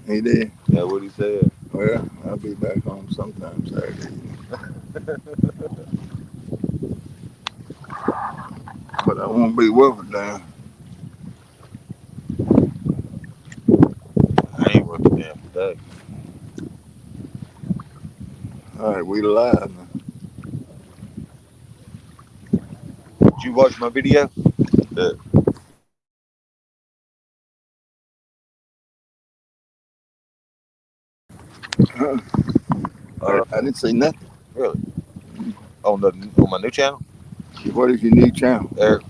He did. That's what he said. Well, I'll be back home sometime Saturday evening. But I won't be with her down. I ain't working there today. All right, we live. Did you watch my video? The, I didn't say nothing. really? On my new channel? What is your new channel? Eric.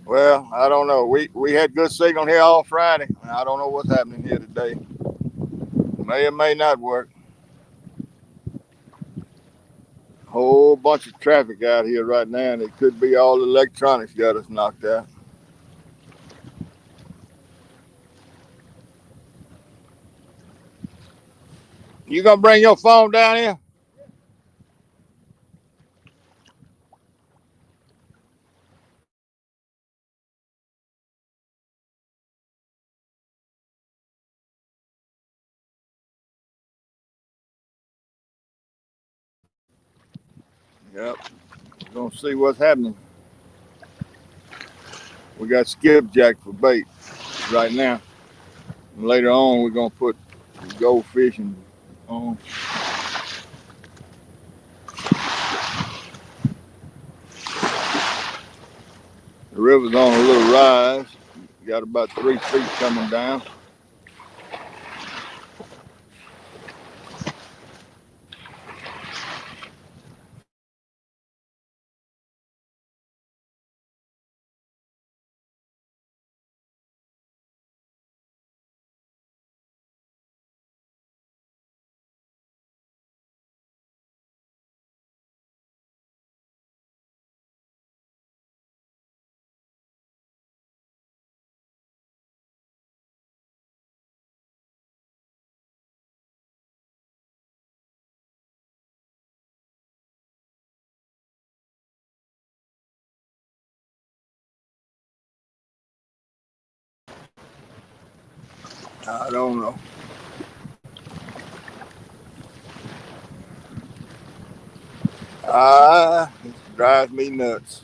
Well, I don't know. We had good signal here all Friday. I don't know what's happening here today. May or may not work. Whole bunch of traffic out here right now, and it could be all the electronics got us knocked out. You gonna bring your phone down here? Yep. We're gonna see what's happening. We got skipjack for bait right now. And later on, we're gonna put goldfish and on. The river's on a little rise. Got about 3 feet coming down. I don't know. It drives me nuts.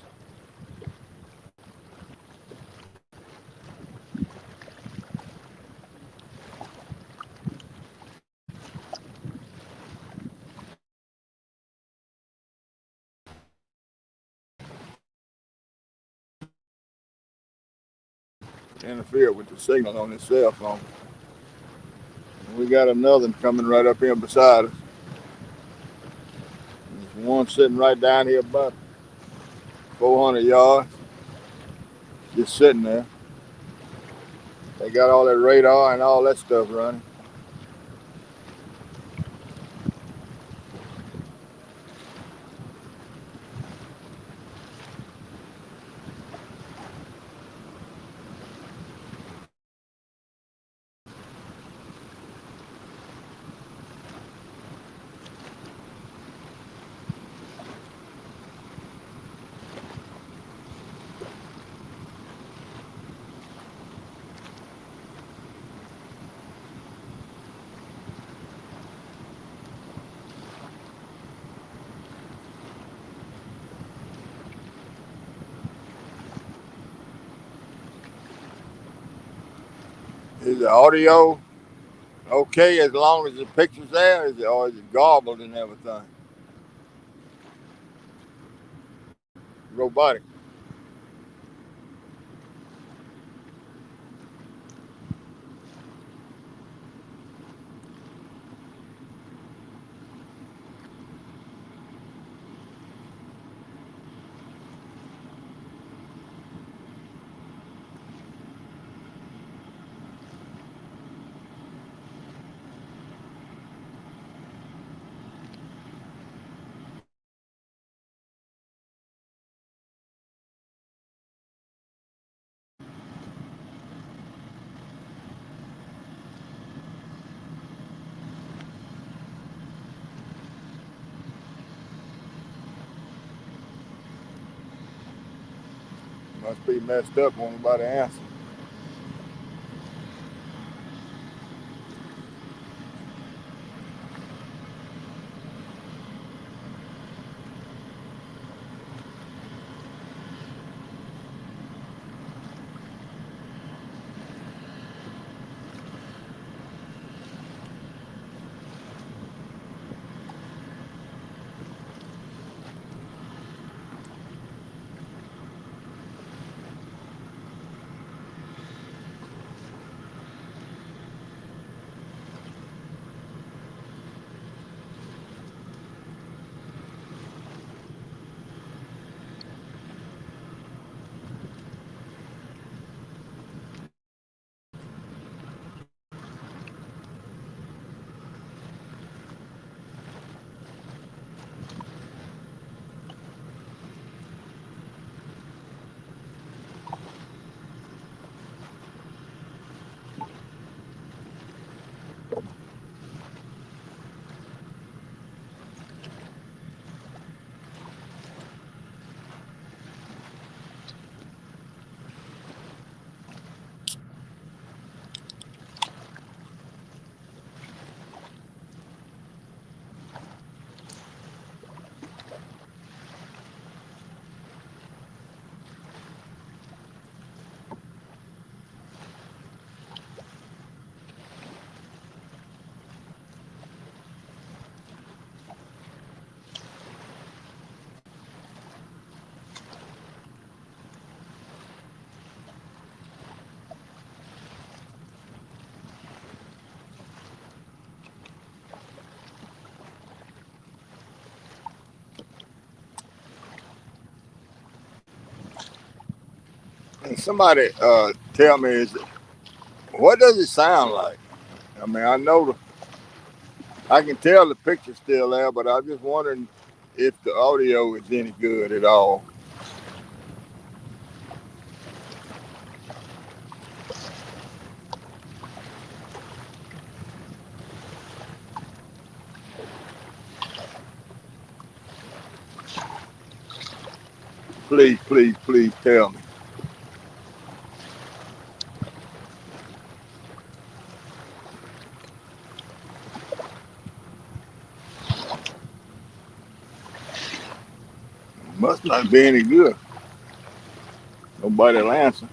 Interfere with the signal on his cell phone. We got another one coming right up here beside us. There's one sitting right down here about 400 yards, just sitting there. They got all that radar and all that stuff running. Is the audio okay as long as the picture's there, or is it garbled and everything? Robotic. Must be messed up. Won't nobody answer. And somebody tell me, what does it sound like? I mean, I can tell the picture's still there, but I'm just wondering if the audio is any good at all. Please, please, please tell me. Must not be any good. Nobody'll answer.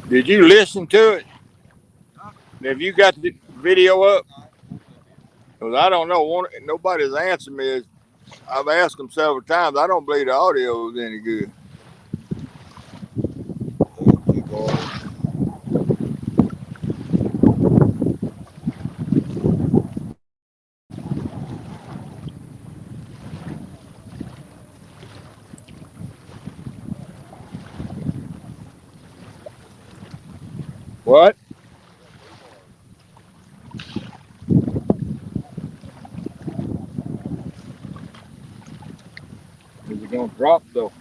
Did you listen to it? Have you got the video up? Because I don't know. Nobody's answered me. I've asked them several times. I don't believe the audio is any good. What? Is it gonna drop though?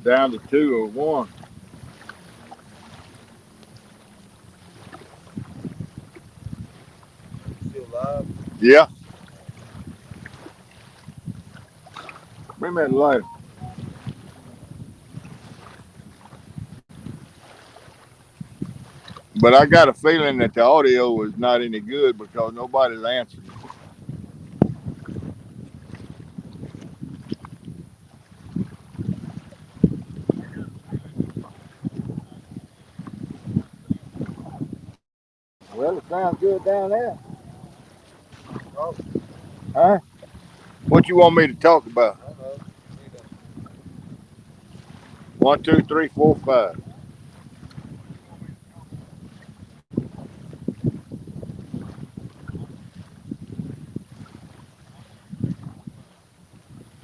Down to two or one? Still live? Yeah. Bring me that lighter. But I got a feeling that the audio is not any good because nobody's answered. Well, it sounds good down there. Oh, Huh? What you want me to talk about? I don't know. One, two, three, four, five.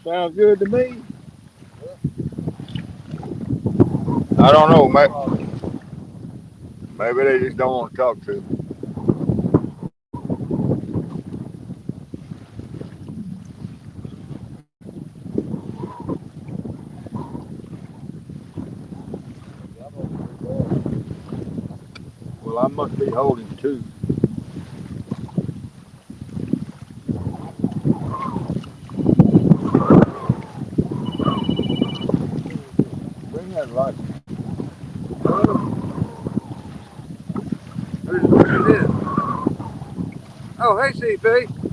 Sounds good to me. I don't know. Maybe they just don't want to talk to me. Well, I must be holding two. Bring that light. Who's this? Oh, hey, CP.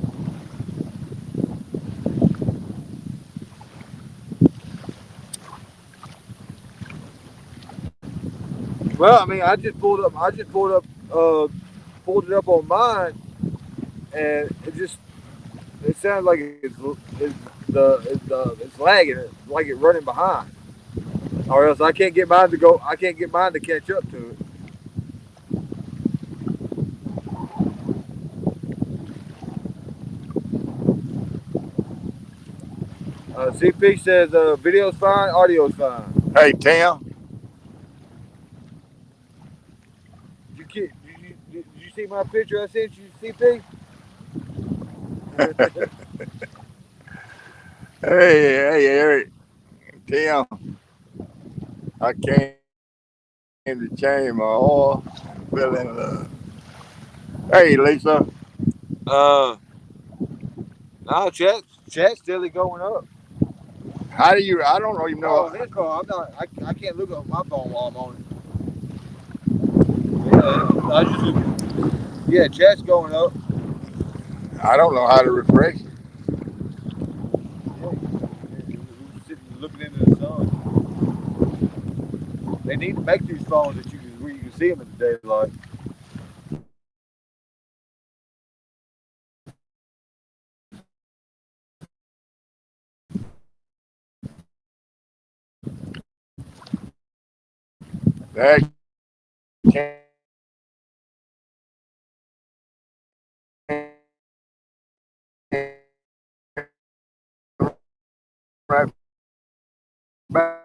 Well, I mean, I just pulled up. Pulled it up on mine, and it sounds like it's lagging, like it running behind, or else I can't get mine to go. I can't get mine to catch up to it. CP says video's fine, audio's fine. Hey, Tim. Did you see my picture I sent you, CP? Hey, Eric. Tim. I came to change my oil. Fell in love. Hey, Lisa. Uh, no, chat's still going up. How do you? I don't even know. Oh, his phone. I'm not. I can't look at my phone while I'm on it. Yeah, I just yeah, chat's going up. I don't know how to refresh it. Yeah, you sitting looking into the sun. They need to make these phones that where you can see them in the daylight. That came right back.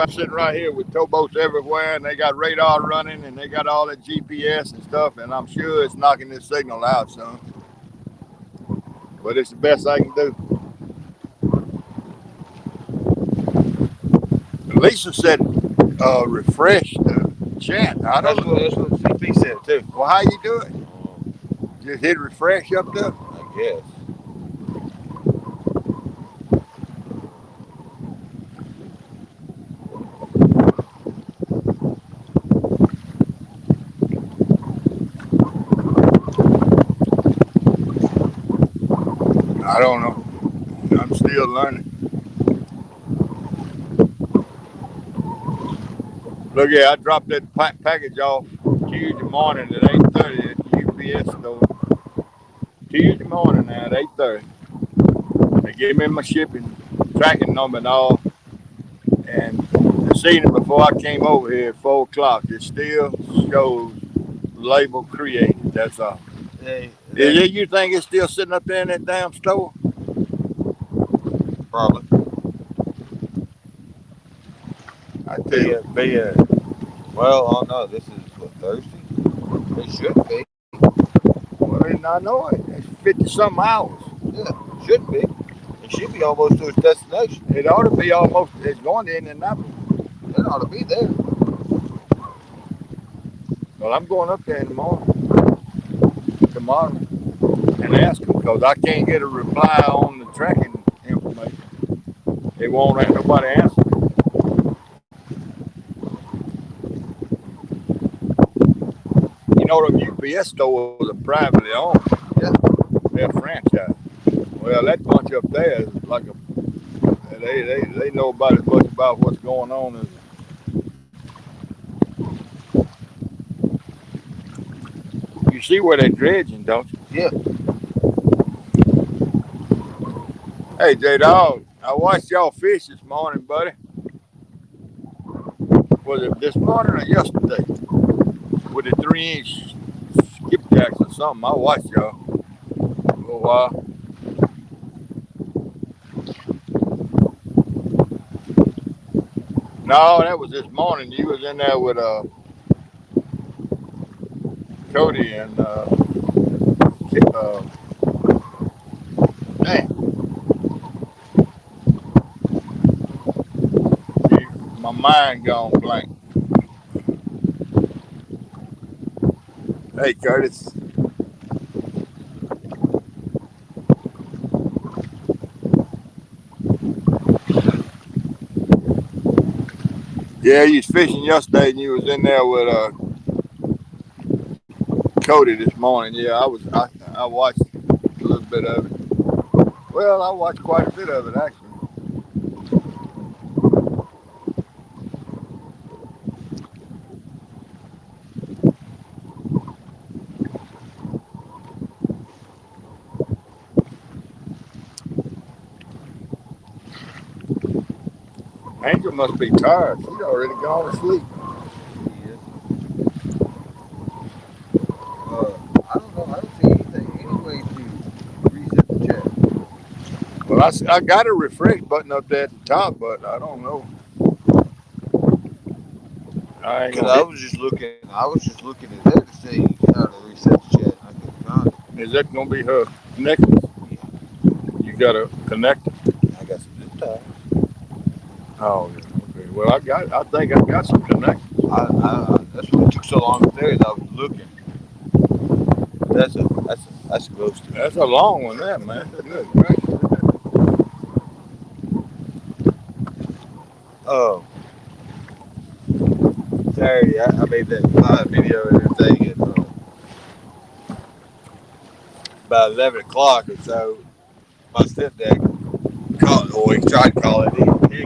sitting right here with towboats everywhere, and they got radar running, and they got all that GPS and stuff, and I'm sure it's knocking this signal out some. But it's the best I can do. Lisa said, refresh the chat. I don't know. That's what CP said too. Well, how you do it? Just hit refresh up there. I guess. I don't know. I'm still learning. Look here, I dropped that package off Tuesday morning at 8:30 at the UPS store. Tuesday morning now at 8:30. They give me my shipping tracking number and all. And this evening before I came over here at 4 o'clock, it still shows label created. That's all. You think it's still sitting up there in that damn store? Probably. I tell you. Well, oh no, this is what, Thursday? It should be. Well, I know it. It's 50 some hours. Yeah, should be. It should be almost to its destination. It ought to be almost, it's going to Indianapolis. It ought to be there. Well, I'm going up there in the morning, tomorrow, and ask them because I can't get a reply on the tracking information. They won't have nobody answer. You know, the UPS stores are privately owned. Yeah. They're a franchise. Well, that bunch up there is like a, they know about as much about what's going on as. You see where they're dredging, don't you? Yeah. Hey, J-Dog, I watched y'all fish this morning, buddy. Was it this morning or yesterday? With the 3-inch skipjacks or something. I watched y'all for a little while. No, that was this morning. You was in there with Cody and dang. See, my mind gone blank. Hey, Curtis. Yeah, you was fishing yesterday, and you was in there with Cody this morning. Yeah, I watched a little bit of it. Well, I watched quite a bit of it actually. Angel must be tired. She's already gone to sleep. I don't know. I don't see anything. Any way to reset the chat. Well, I got a refresh button up there at the top, but I don't know. Because I was just looking at there to see how to reset the chat. I couldn't find it. Is that gonna be her necklace? Yeah. You got a connector? I got some zip ties. Oh, yeah. Okay. Well, I think I got some connectors. That's what it took so long up there as I was looking. That's close to. That's a long one, there, man. Good gracious. Oh, Saturday I made that live video and everything at about 11 o'clock or so. My stepdad called, or he tried to call it. He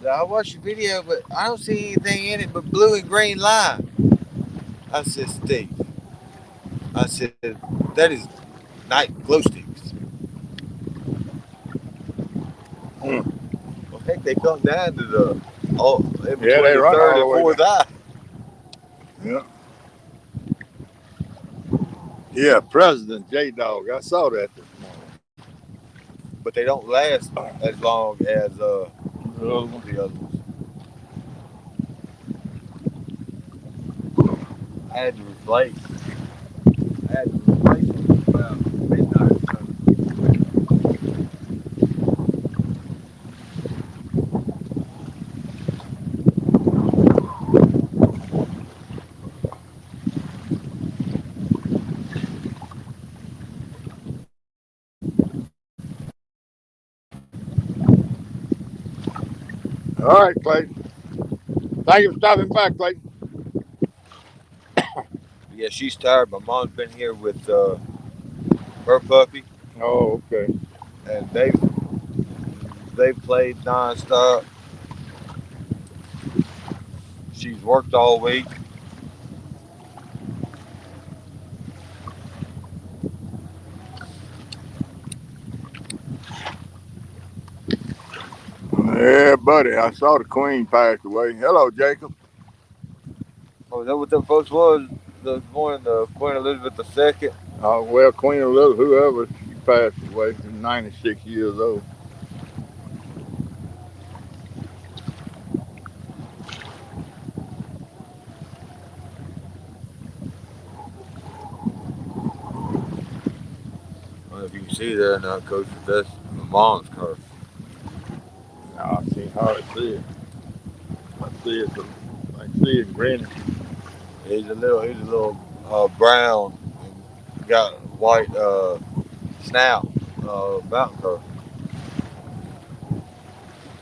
said, I watched your video, but I don't see anything in it but blue and green line. I said, Steve. I said, that is night glow sticks. Well, heck, they come down to the in between they the run third all and the way fourth eye. Yeah. Yeah, President J-Dog. I saw that this morning. But they don't last as long as the other ones. I had to replace. I had to replace them about midnight. All right, Clayton. Thank you for stopping by, Clayton. Yeah, she's tired. My mom's been here with her puppy, Oh, okay. and they've played nonstop. She's worked all week. Yeah, buddy. I saw the Queen passed away. Hello, Jacob. Oh, is that what them folks was this morning? The Queen Elizabeth II. Oh, well, Queen Elizabeth, whoever, she passed away. She's 96 years old. I don't know if you can see there or not, Coach, but that's my mom's car. No, I can't hardly see it. I see it, but I see it grinning. He's a little brown and got white snout mountain car.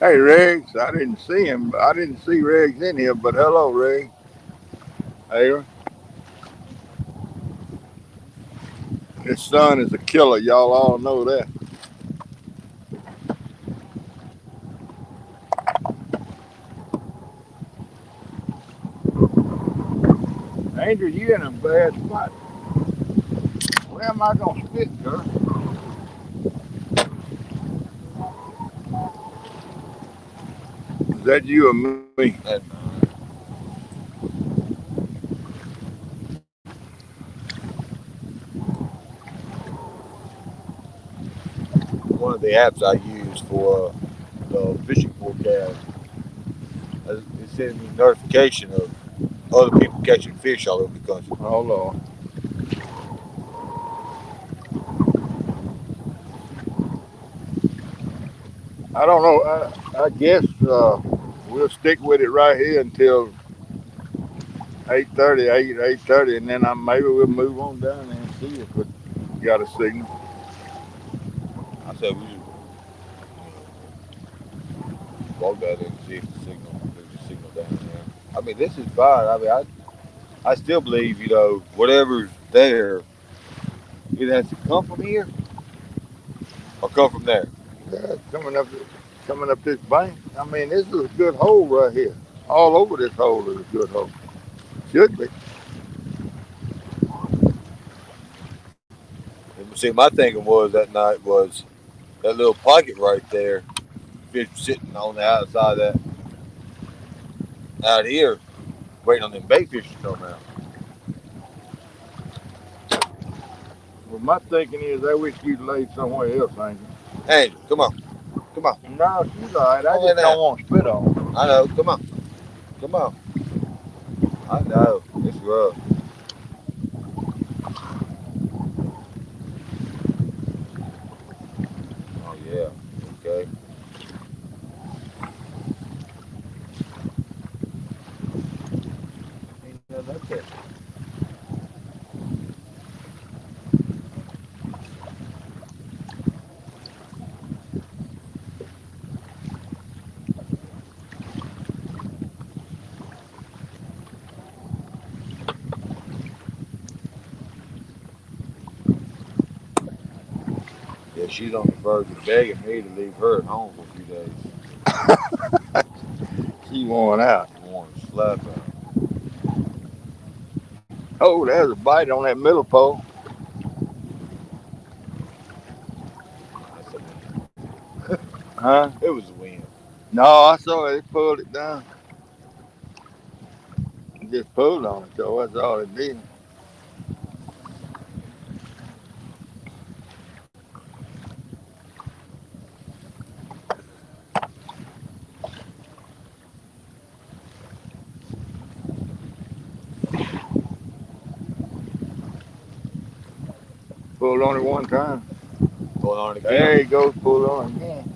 Hey, Riggs, I didn't see him. I didn't see Riggs in here, but hello, Riggs. Aaron, his son is a killer. Y'all all know that. Andrew, you in a bad spot. Where am I going to spit, girl? Is that you or me? And one of the apps I use for the fishing forecast, it sends me notification of other people catching fish all over the country. Hold on. I don't know. I guess we'll stick with it right here until 8:30, 8:30, and then maybe we'll move on down there and see if we got a signal. I said we just walk down there and see if there's a signal down there. I mean, this is fine. I mean, I still believe, whatever's there, it has to come from here or come from there. Yeah, coming up this bank. I mean, this is a good hole right here. All over this hole is a good hole. Should be. And see, my thinking was that night was that little pocket right there, fish sitting on the outside of that out here, waiting on them bait fish to come out. Well, my thinking is I wish you'd laid somewhere else, Angel. Angel, come on, No, she's all right. come I on, lay just don't down. want to spit on her. I know, come on. I know, it's rough. Oh yeah, okay. Ain't nothing up there. Yeah, she's on the verge of begging me to leave her at home for a few days. She worn out. She wanted to slap out. Oh, there's a bite on that middle pole. That's a win. Huh? It was a win. No, I saw it. It pulled it down. It just pulled on it, though. That's all it did. Pulled on it one time. Going on There again. he goes, pulled on it again.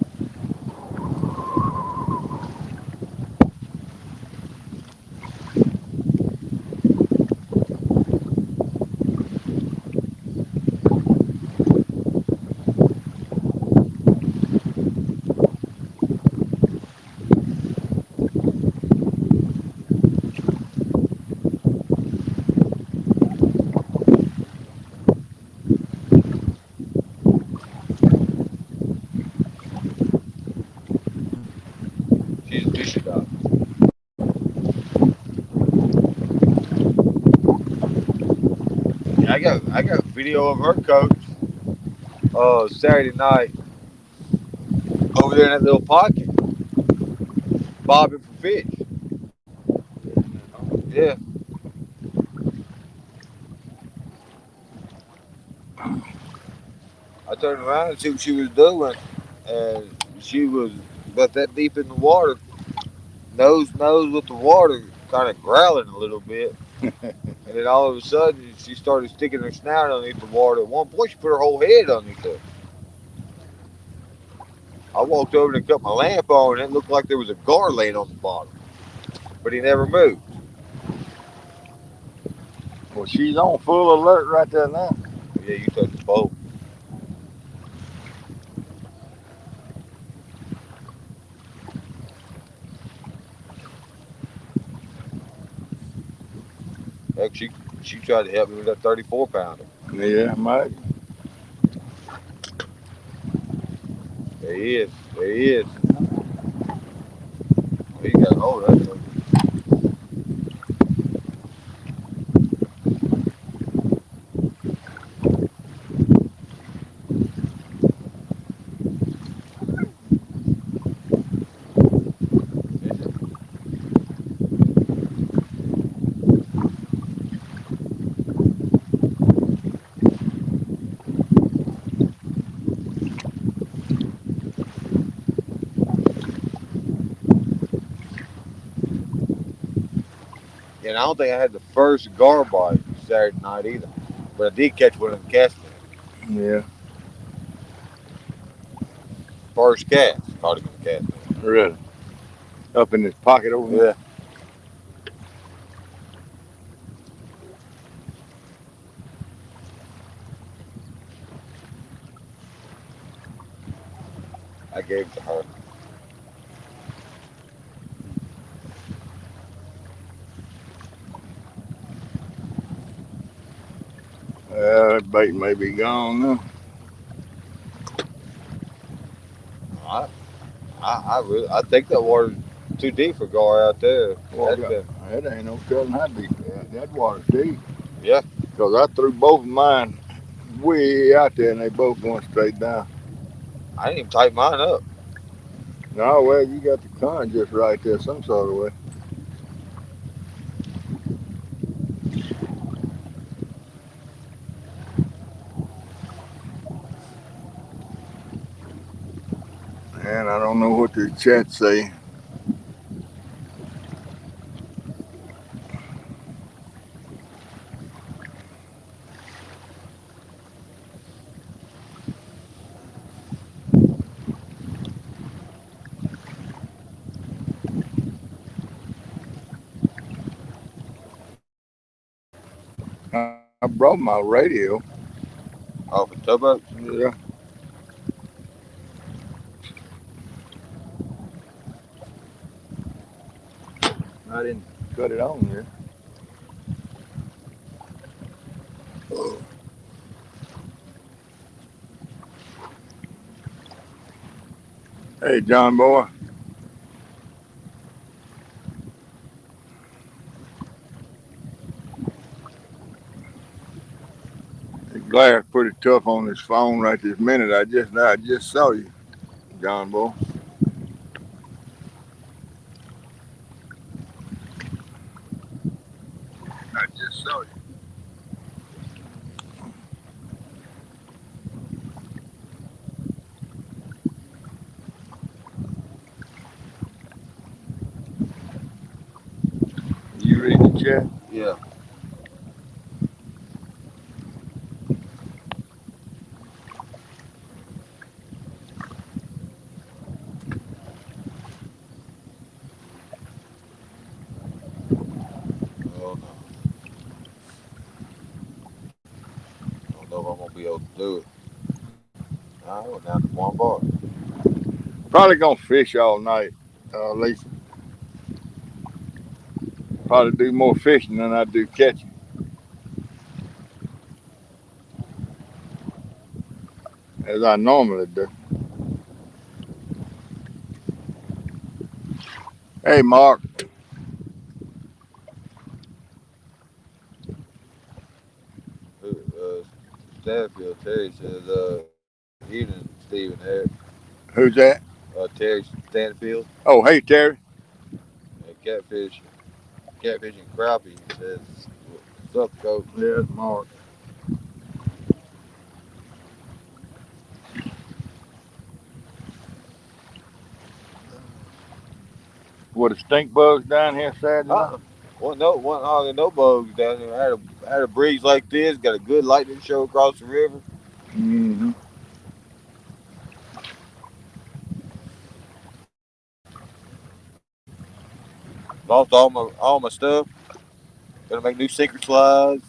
She's a fishy dog. Yeah, I got video of her coach Saturday night over there in that little pocket, bobbing for fish. Yeah, I turned around and see what she was doing, and she was about that deep in the water, nose with the water, kind of growling a little bit. And then all of a sudden, she started sticking her snout underneath the water. At one point, she put her whole head underneath there. I walked over and cut my lamp on, and it looked like there was a gar laying on the bottom, but he never moved. Well, she's on full alert right there now. Yeah, you touched the boat. Heck, she tried to help me with that 34 pounder. Yeah, Mike. There he is. There he is. He got a hold of that. And I don't think I had the first gar bite Saturday night either. But I did catch one of the cast nets. Yeah, First cast. Caught him in the cast net. really. Up in his pocket over here. Yeah, I gave it to her. That bait may be gone now. I, I think that water's too deep for gar out there. Well, That's been, that ain't no telling how deep that water's deep. yeah. Because I threw both of mine way out there and they both going straight down. I didn't even tighten mine up. No, well, you got the current just right there some sort of way. And I don't know what the chat say. I brought my radio. Off a towboat. Yeah, I didn't cut it on yet. Hey, John boy, Glass pretty tough on his phone right this minute. I just saw you, John boy. I just saw you. You read the chat? Yeah. Do it. I went down to one bar. Probably gonna fish all night. At least probably do more fishing than I do catching, as I normally do. Hey, Mark, Uh, Stanfield Terry says, evening, Stephen there. who's that? Terry Stanfield Oh, hey, Terry. and catfish and crappie says, what's up, coach? Yes, Mark. What, the stink bugs down here Saturday night? One hog and no bugs down there. I had a breeze like this, got a good lightning show across the river. Mm-hmm. Lost all my stuff. Gotta make new sinker slides.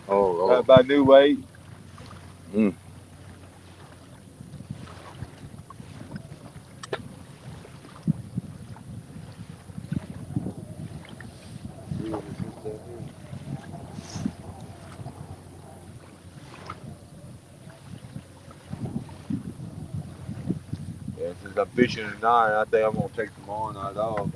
Oh, Gotta Lord. buy new weight. Mm. See what this is down here. Yeah, since I'm fishing at 9, I think I'm gonna take tomorrow night off.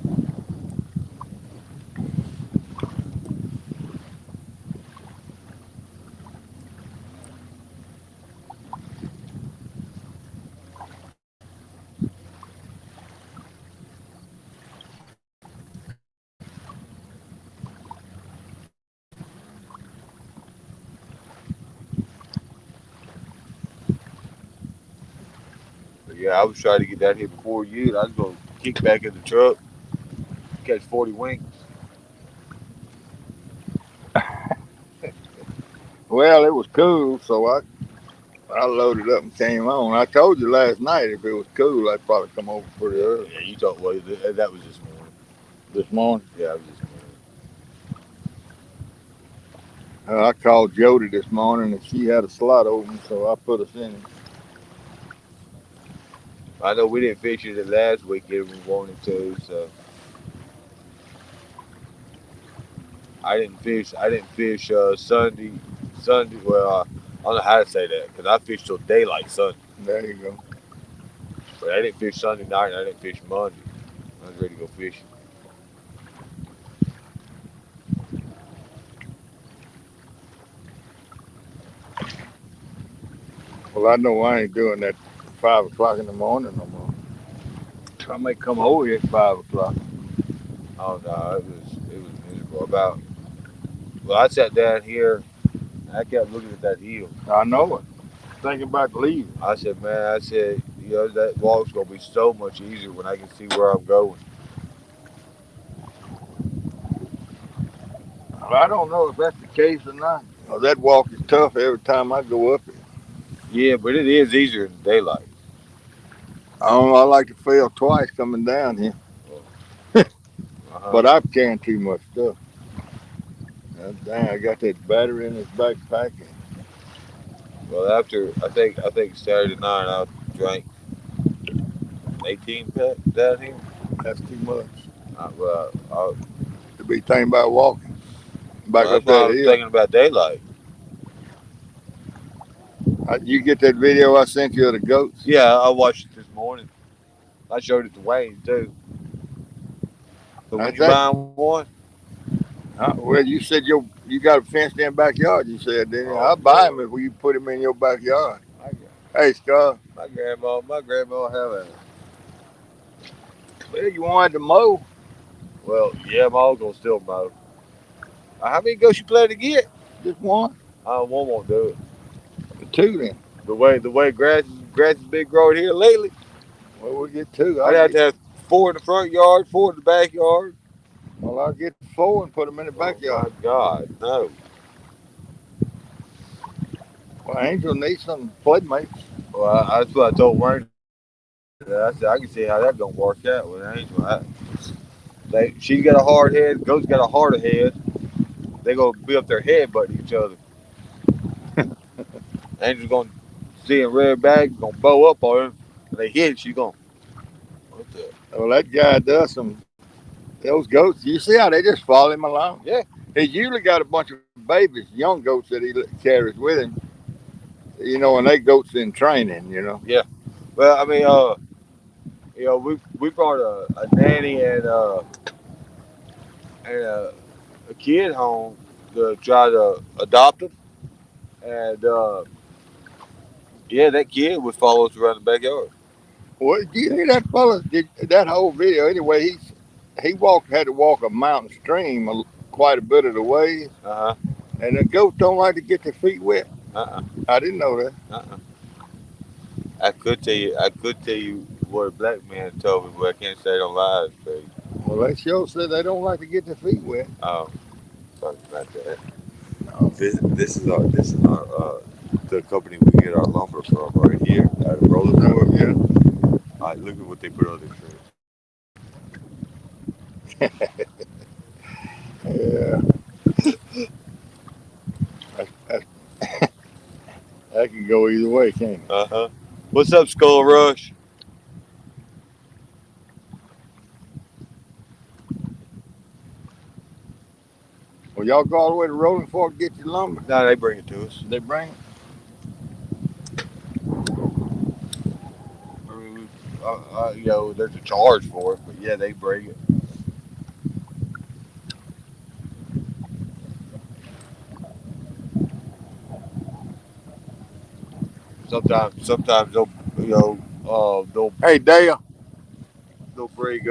But yeah, I was trying to get down here before you, and I was gonna kick back in the truck, catch 40 winks. Well, it was cool, so I loaded up and came on. I told you last night if it was cool, I'd probably come over pretty Yeah, early yeah, you talked. Well, that was this morning. this morning. Yeah, it was this morning. I called Jody this morning and she had a slot open, so I put us in it. I know we didn't fish it last weekend we wanted to, so I didn't fish Sunday. Sunday. Well, I don't know how to say that because I fished till daylight Sunday, There you go. but I didn't fish Sunday night. And I didn't fish Monday. I was ready to go fishing. Well, I know I ain't doing that 5 o'clock in the morning no more. I may come over here at 5 o'clock. Oh no, it was miserable. Well, I sat down here. And I kept looking at that hill. I know it. Thinking about leaving. I said, man, that walk's gonna be so much easier when I can see where I'm going. I don't know if that's the case or not. That walk is tough every time I go up it. Yeah, but it is easier in daylight. I don't know. I like to fail twice coming down here, Uh huh. but I'm carrying too much stuff. Dang, I got that battery in this backpack. Well, after I think Saturday night I drank 18 pack down here. That's too much Well, to be thinking about walking back that's up why that I was hill. thinking about daylight. You get that video I sent you of the goats? Yeah, I watched it this morning. I showed it to Wayne too. So I when you think. buying one? Well, you said you got a fenced in backyard. You said, didn't you? Oh I'll buy them no, if you put them in your backyard. my Hey, Scott. my grandma have a. Well, you wanted to mow Well, yeah, my uncle's gonna still mow. How many goats you plan to get? just one, One won't do it. two then. The way grass has been growing here lately, Well, we'll get two. I'd have to have 4 in the front yard, 4 in the backyard. I'll get four and put them in the Oh backyard. my God, no. Well, Angel needs some playmates. Well, that's what I told Wayne. I said I can see how that's gonna work out with Angel. She's got a hard head. Goat's got a harder head. They gonna be up their head butting each other. Angel's gonna see a red bag, gonna bow up on him, and they hit it. She's going, what the? Well, that guy does some. Those goats, you see how they just follow him along? Yeah, He's usually got a bunch of babies, young goats that he carries with him. And they goats in training. yeah. Well, I mean, we brought a nanny and a kid home to try to adopt him, and yeah, that kid would follow us around the backyard. Well, do you hear that fella? Did that whole video anyway? Had to walk a mountain stream quite a bit of the way, Uh huh. and the goats don't like to get their feet wet. Uh uh. I didn't know that. Uh uh. I could tell you. I could tell you what a black man told me, but I can't say it on live. But Well, they sure said they don't like to get their feet wet. um, talking about that. No. This is our the company we get our lumber from right here out of Rolling. Yeah. All right, look at what they put on their shirts. Yeah. That, that, that can go either way, can't it? Uh huh. What's up, Skull Rush? Well, y'all go all the way to Rolling Fork to get your lumber. No, they bring it to us. They bring it. I mean, there's a charge for it, but yeah, they bring it. Sometimes Hey, Dale. they'll bring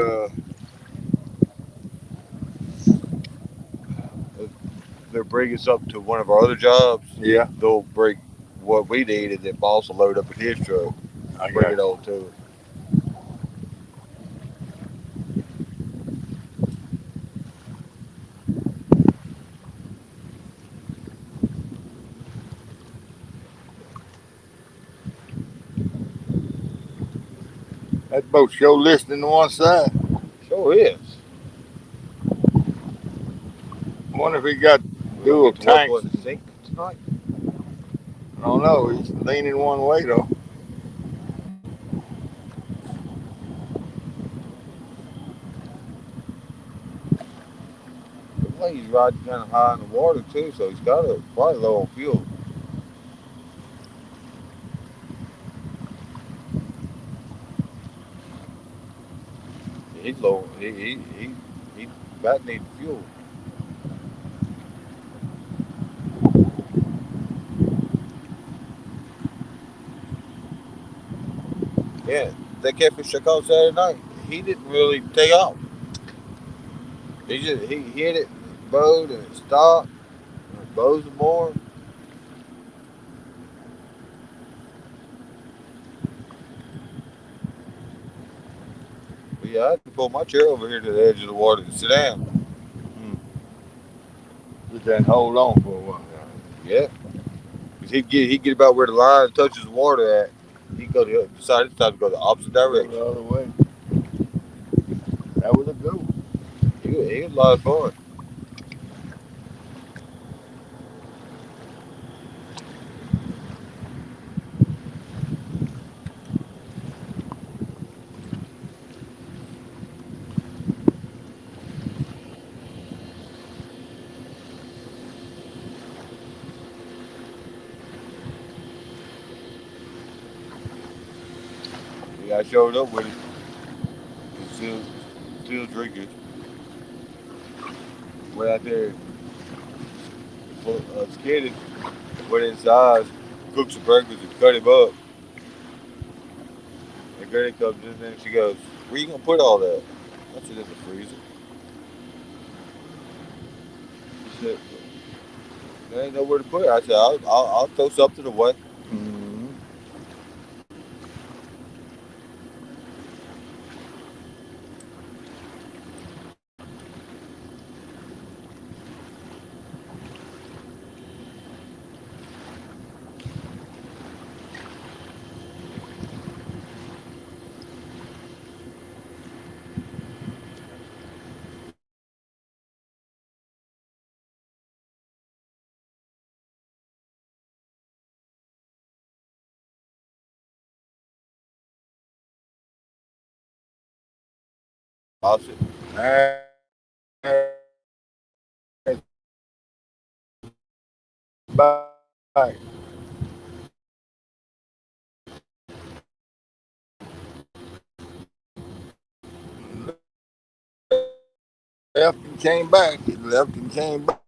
they're bringing something to one of our other jobs. Yeah, They'll bring what we need, and then boss will load up in his truck, I bring got it you. on to us. That boat sure listening to one side. Sure is. I wonder if he got We're gonna dual get to work tanks. on the sink tonight. I don't know. He's leaning one way though. Looks like he's riding kind of high in the water too, so he's got to probably low on fuel. He's low. He about needs fuel. Yeah, that catfish I caught Saturday night, he didn't really take off. He hit it, bowed, and it stopped. And it bows some more. But yeah, I had to pull my chair over here to the edge of the water to sit down. Hmm. Just then hold on for a while. Yeah, because he'd get about where the line touches the water at. He'd go to decide it's time to go the opposite Go the direction. other way. That was a good one. He was a lot of fun. Yeah, I showed up with it. He's still drinking. Went out there, skinned him, went inside, cooked some breakfast, and cut him up. And Granny comes in there and she goes, "Where you gonna put all that?" I said, "In the freezer." She said, "There ain't nowhere to put it." I said, "I'll throw something away." Hmm. Left and came back. It left and came back.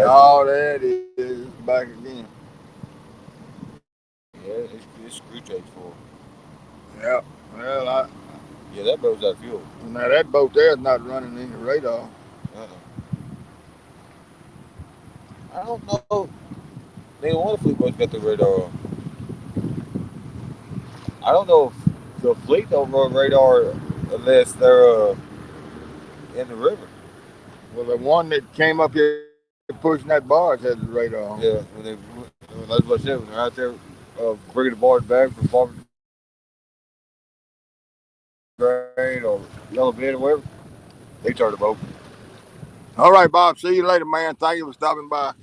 Oh, there it is. Back again. Yeah, it's screw change for. Yep. Well, Yeah, that boat's out of fuel. now that boat there is not running any radar. Uh-uh. I don't know. Neither one of the fleet boats got the radar on. I don't know if the fleet don't run radar unless they're in the river. Well, the one that came up here pushing that barge had the radar on. Yeah, that's what I said. When they're out there bringing the barge back from farm grain or yellow bin or whatever, they turn them open. All right, Bob. See you later, man. Thank you for stopping by.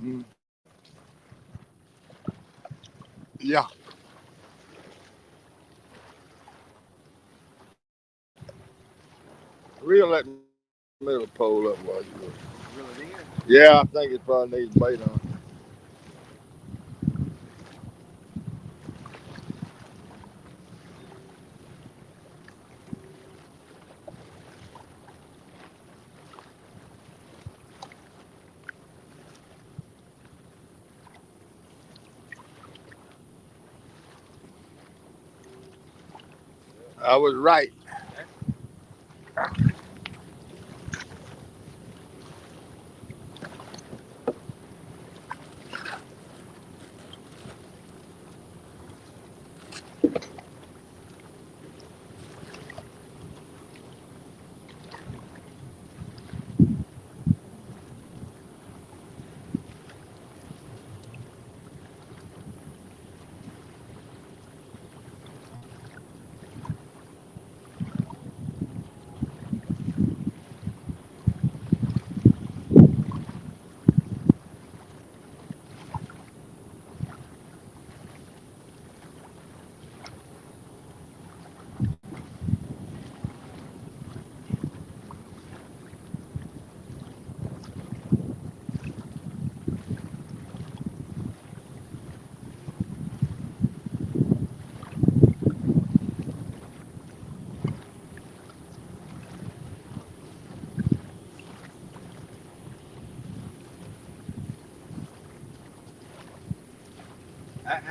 Mm. Yeah. Reel that middle pole up while you look. Reel it in. Yeah, I think it probably needs bait on it. I was right. Yeah,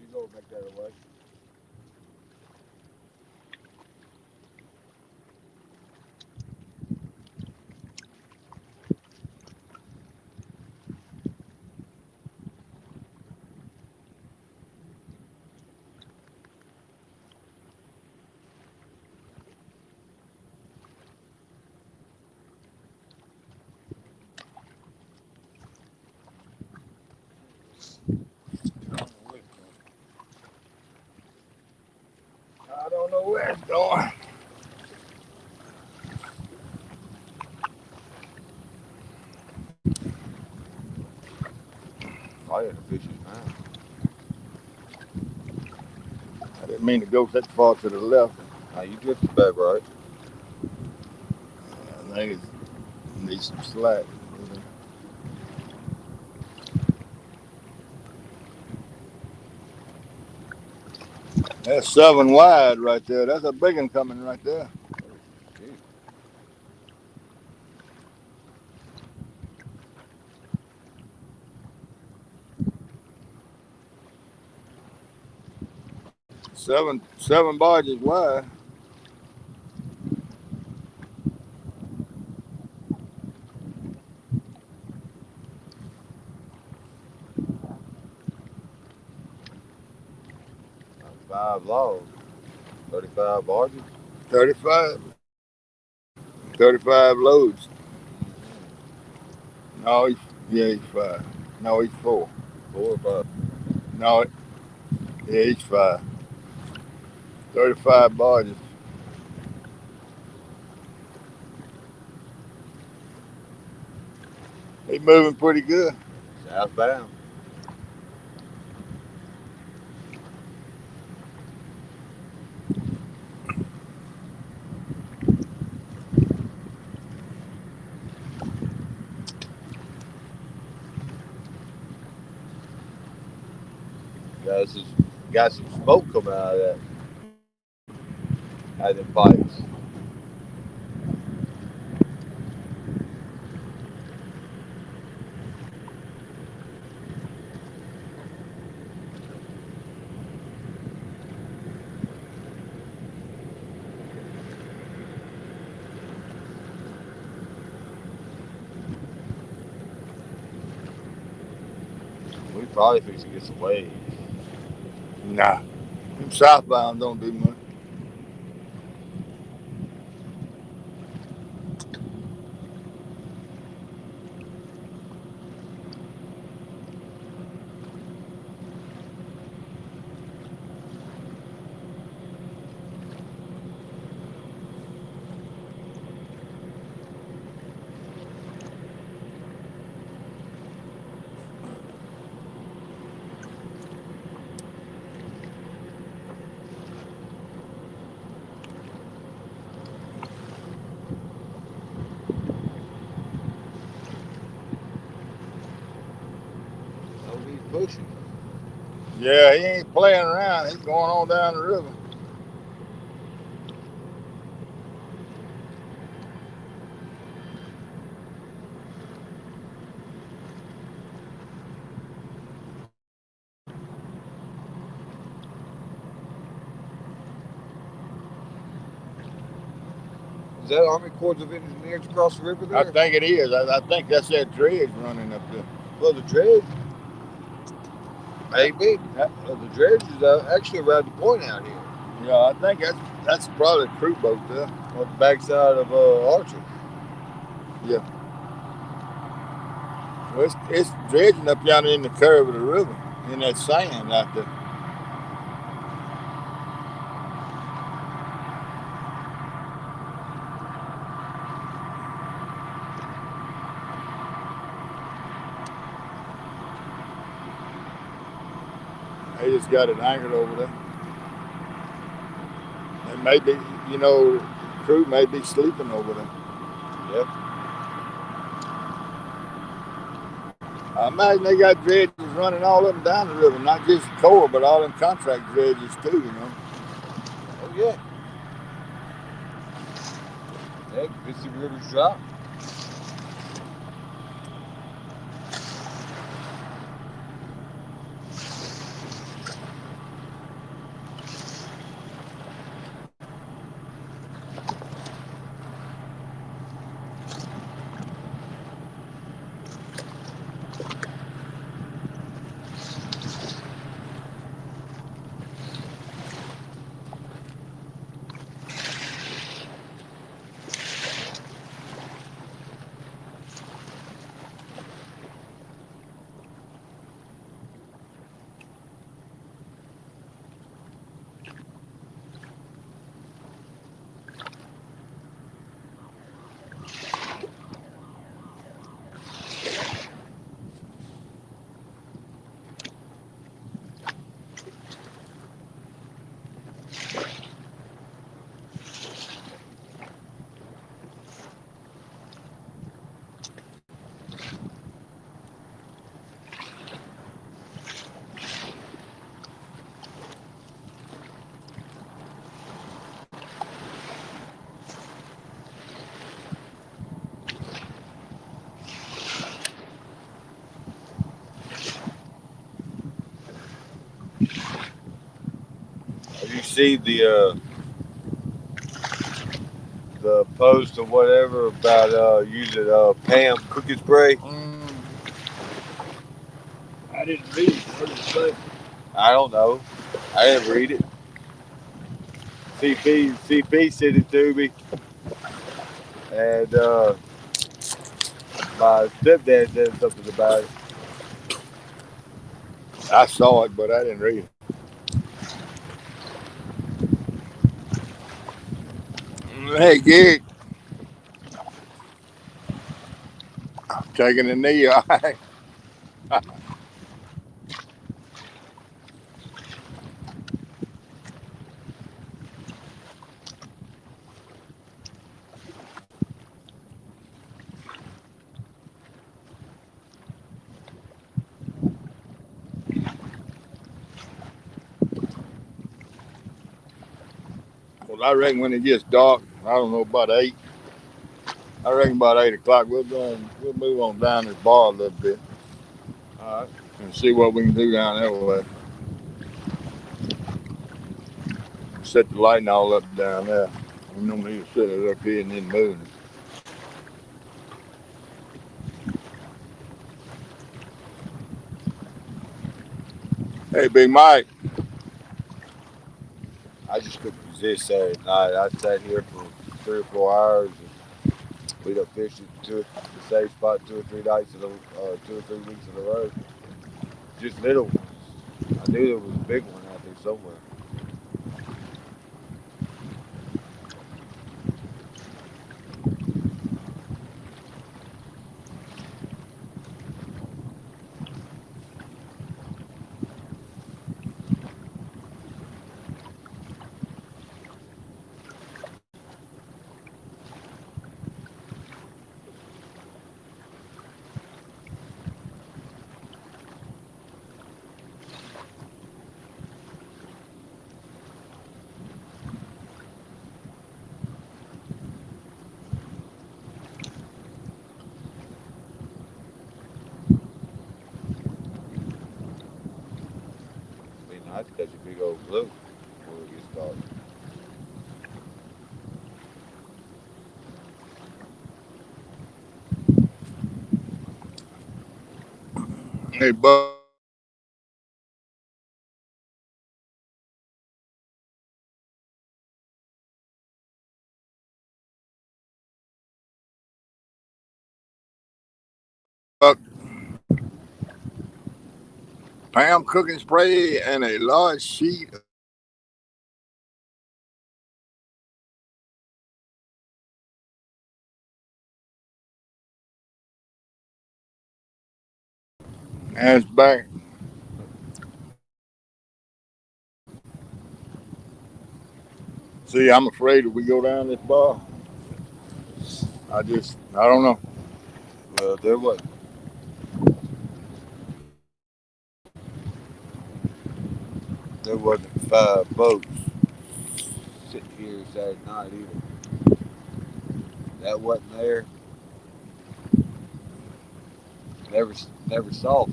you go back that way. where it's going. I got the fishes now. I didn't mean to go that far to the left. Now you drifted back right. I think it needs some slack. That's 7 wide right there. That's a big one coming right there. Shoot. 7 barges wide. That's 5 logs. 35 barges. 35. 35 loads. No, yeah, he's 5. No, he's 4. 4 or 5. No, yeah, he's 5. 35 barges. He's moving pretty good. Southbound. Got some, got some smoke coming out of that. Out of them pipes. We probably fix to get some waves. Nah, them southbound don't do much. No, he's pushing. Yeah, he ain't playing around. He's going on down the river. Is that Army Corps of Engineers across the river I there? think it is. I think that's that dredge running up there. Well, the dredge. That, Maybe. that, The dredge is actually around the point out here. yeah, I think that's probably a crew boat there. On the backside of Archer. Yeah. Well, it's dredging up yonder in the curve of the river, in that sand out there. They just got it anchored over there. And maybe, the crew may be sleeping over there. Yep. I imagine they got dredges running all up and down the river, not just core, but all them contract dredges too. Oh, yeah. Heck, Mississippi River's dry. see the post or whatever about using Pam cooking spray? I didn't read it. What did it say? I don't know. I didn't read it. CP sent it to me, and my stepdad said something about it. I saw it, but I didn't read it. Hey, Gig, taking a knee, all right? Well, I reckon when it gets dark, I don't know, about 8. I reckon about 8 o'clock, we'll move on down this bar a little bit All right. and see what we can do down that way. Set the lighting all up down there. We don't need to set it up here and then move it. Hey, Big Mike. I just couldn't resist Saturday night. I sat here for 3 or 4 hours. And we done fished it to the same spot 2 or 3 nights in 2 or 3 weeks in a row. Just little ones. I knew there was a big one out there somewhere. I mean, I catch a big old blue before it gets dark. Hey, Buck. Pam cooking spray and a large sheet of ass back. See, I'm afraid if we go down this bar, I don't know. Well, there wasn't 5 boats sitting here Saturday night either. That wasn't there. Never never saw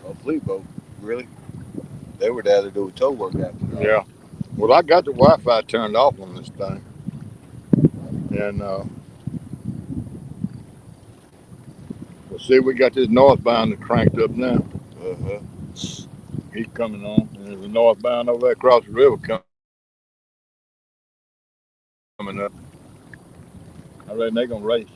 a fleet boat really. They were down there doing tow work after dark. Yeah. Well, I got the Wi-Fi turned off on this thing, and we'll see. We got this northbound that cranked up now. Uh huh. He's coming on, and there's a northbound over there across the river coming up. I reckon they're gonna race.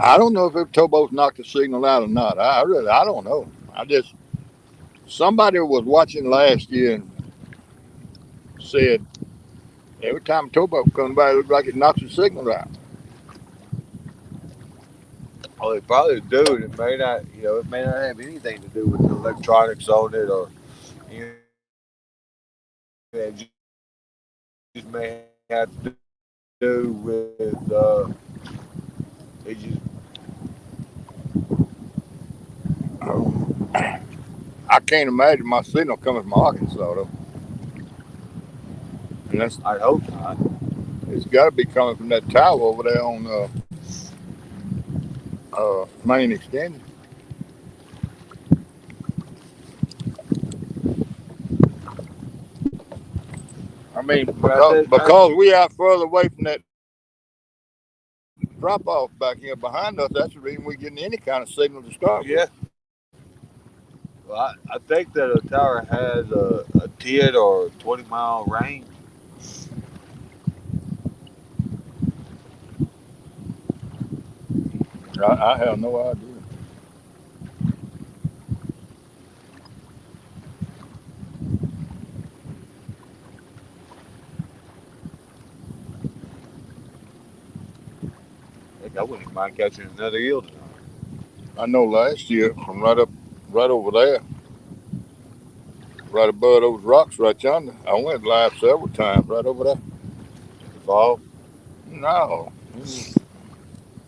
I don't know if the towboats knocked the signal out or not. I don't know. I just somebody was watching last year and said every time a towboat comes by, it looks like it knocks the signal out. Oh, they probably do, and it may not. It may not have anything to do with the electronics on it or anything. It just may have to do with it just I can't imagine my signal coming from Arkansas though. And that's I hope not. it's got to be coming from that tower over there on main extended. I mean, But I said, because we out further away from that drop off back here behind us, that's the reason we're getting any kind of signal to start with. yeah. Well, I think that a tower has a 10 or 20-mile range. I have no idea. Heck, I wouldn't even mind catching another eel tonight. I know last year from right over there, right above those rocks right yonder, I went live several times right over there. In the fall. No,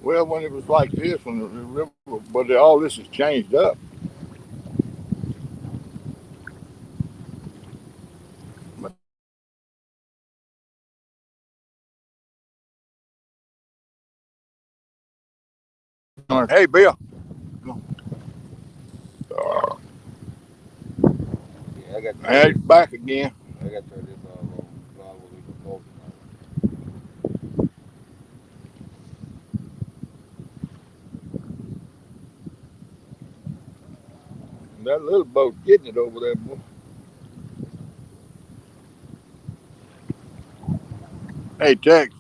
well, when it was like this, when the river, but all this has changed up. But, hey, Bill, Yeah, I got to turn hey, this. back again. I got to turn this while we leave the boat That little boat getting it over there, boy. Hey, Tex.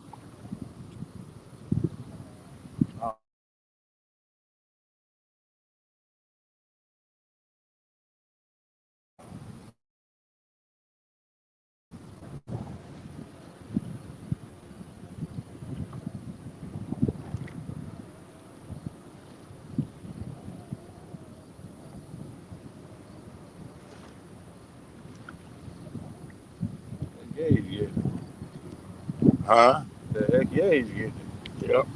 Yeah, he's getting it. Huh? The heck yeah, he's getting Yep.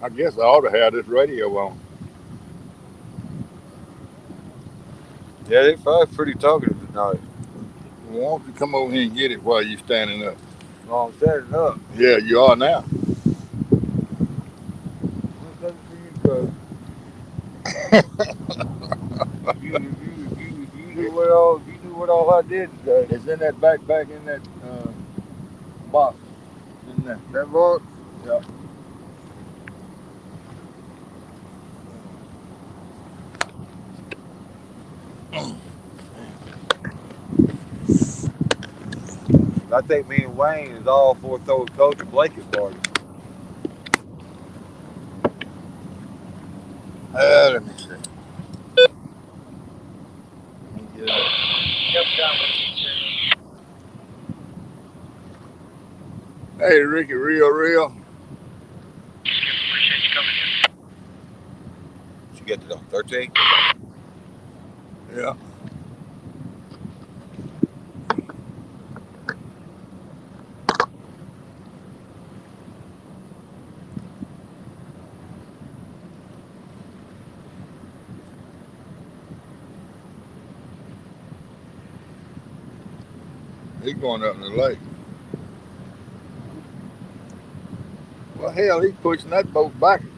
I guess I ought to have this radio on. it. Yeah, they're probably pretty talkative tonight. Why don't you come over here and get it while you're standing up? No, I'm standing up. Yeah, you are now. I'm coming for you, bro. If you knew what all I did today. It's in that backpack in that box. In there. That box. Yep. I think me and Wayne is all for throwing coach a blanket party. Let me see. Let me get it. Hey, Ricky, real. Did you get it on 13? Yeah. He's going up in the lake. Well, hell, he's pushing that boat backwards.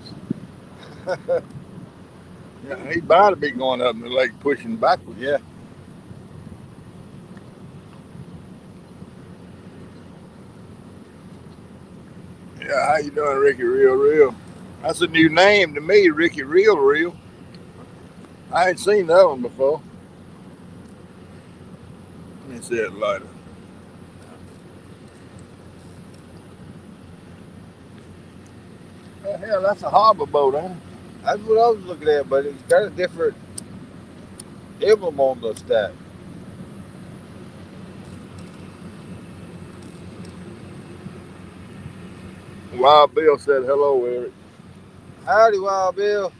Yeah, he bound to be going up in the lake pushing backwards. Yeah. Yeah, how you doing, Ricky? Real. That's a new name to me, Ricky. Real. I ain't seen that one before. Let me see it later. Oh, hell, that's a harbor boat, ain't it? That's what I was looking at, but it's got a different emblem on the stack. Wild Bill said hello, Eric. Howdy, Wild Bill.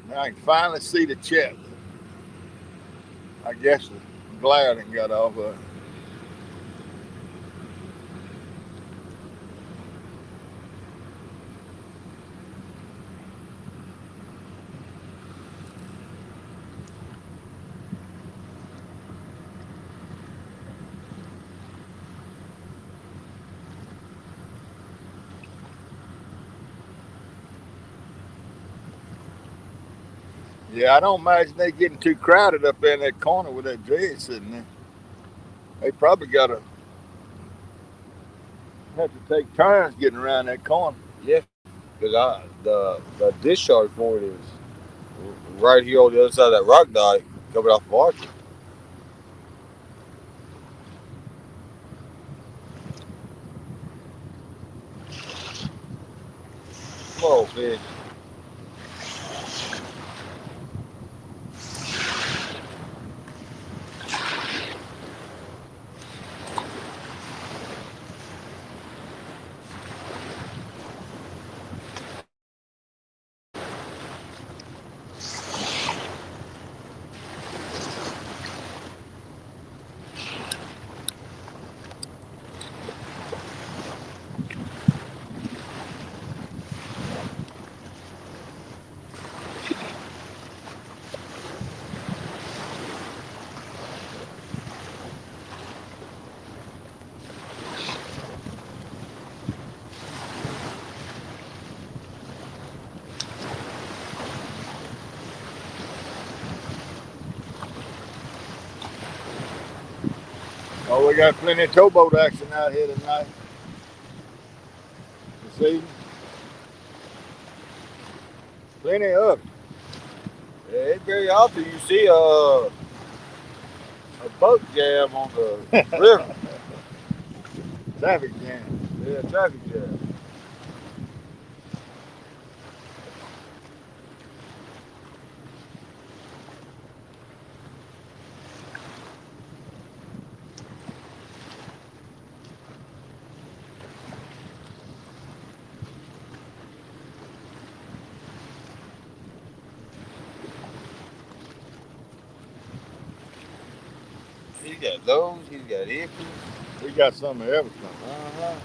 Now I can finally see the chest. I guess the glare done got off of it. Yeah, I don't imagine they getting too crowded up there in that corner with that dredge sitting there. They probably got to have to take turns getting around that corner. Yeah, because the discharge point is right here on the other side of that rock dike coming off of Archer. Come on, fish. Oh, we got plenty of towboat action out here tonight. This evening, plenty of it. Yeah, it's very often you see a boat jam on the river. Traffic jam. Yeah, traffic jam. He's got those. He's got iffy. We got some of everything. Uh-huh.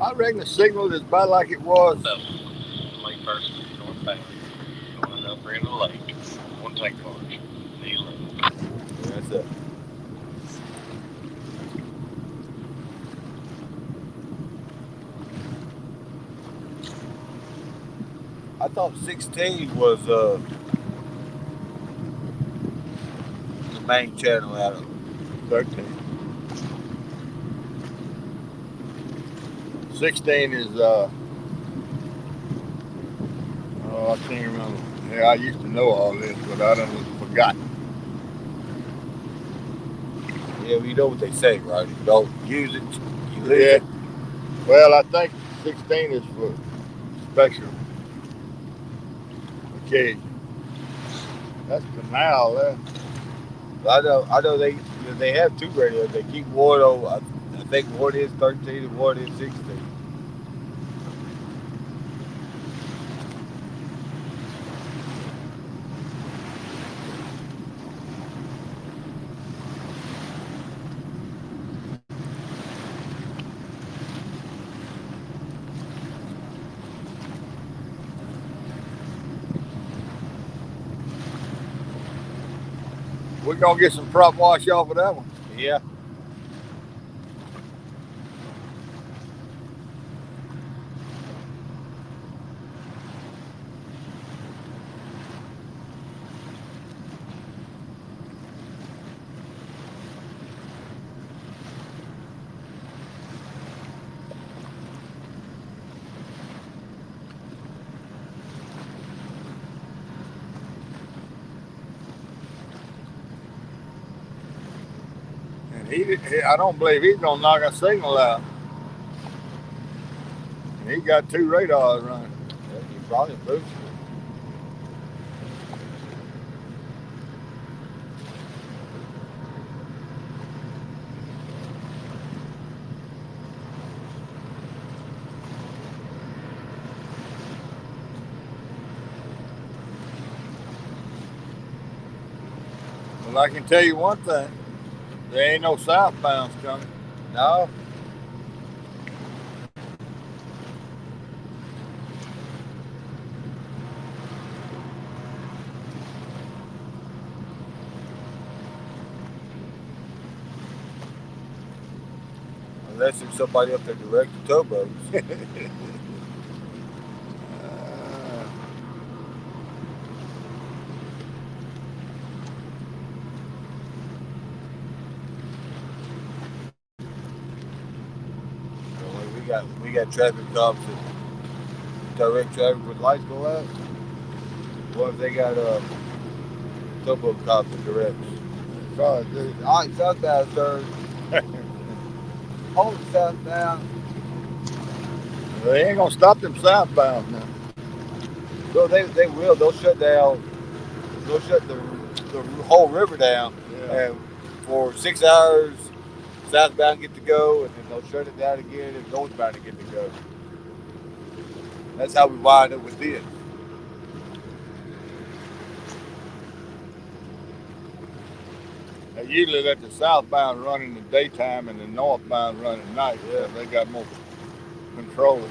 I reckon the signal is about like it was. Lake First, northbound, going up in the lake. One tank barge. Yeah, that's a. I thought 16 was the main channel out of 13. 16 is oh, I can't remember. Yeah, I used to know all this, but I done forgotten. Yeah, well, you know what they say, right? If you don't use it, you lose Yeah. it. Well, I think 16 is for special occasion. That's canal there. I know they have two radios. They keep one on. I think one is 13 and one is 16. We're gonna get some prop wash off of that one. Yeah. And I don't believe he's gonna knock a signal out. And he got two radars running. Yeah, you probably boosted it. Well, I can tell you one thing: there ain't no southbounds coming. No. Unless there's somebody up there directing towboats. We got traffic cops that direct traffic when lights go out. What if they got towboat cops that directs? Sorry, All right, southbound, sir. Hold it southbound. they ain't gonna stop them southbounds now. So they will. They'll shut down. They'll shut the whole river down, Yeah. and for 6 hours, southbound get to go, and then they'll shut it down again, and northbound to get to go. That's how we wind up with this. They usually let the southbound run in the daytime and the northbound run at night. Yeah. So they got more control.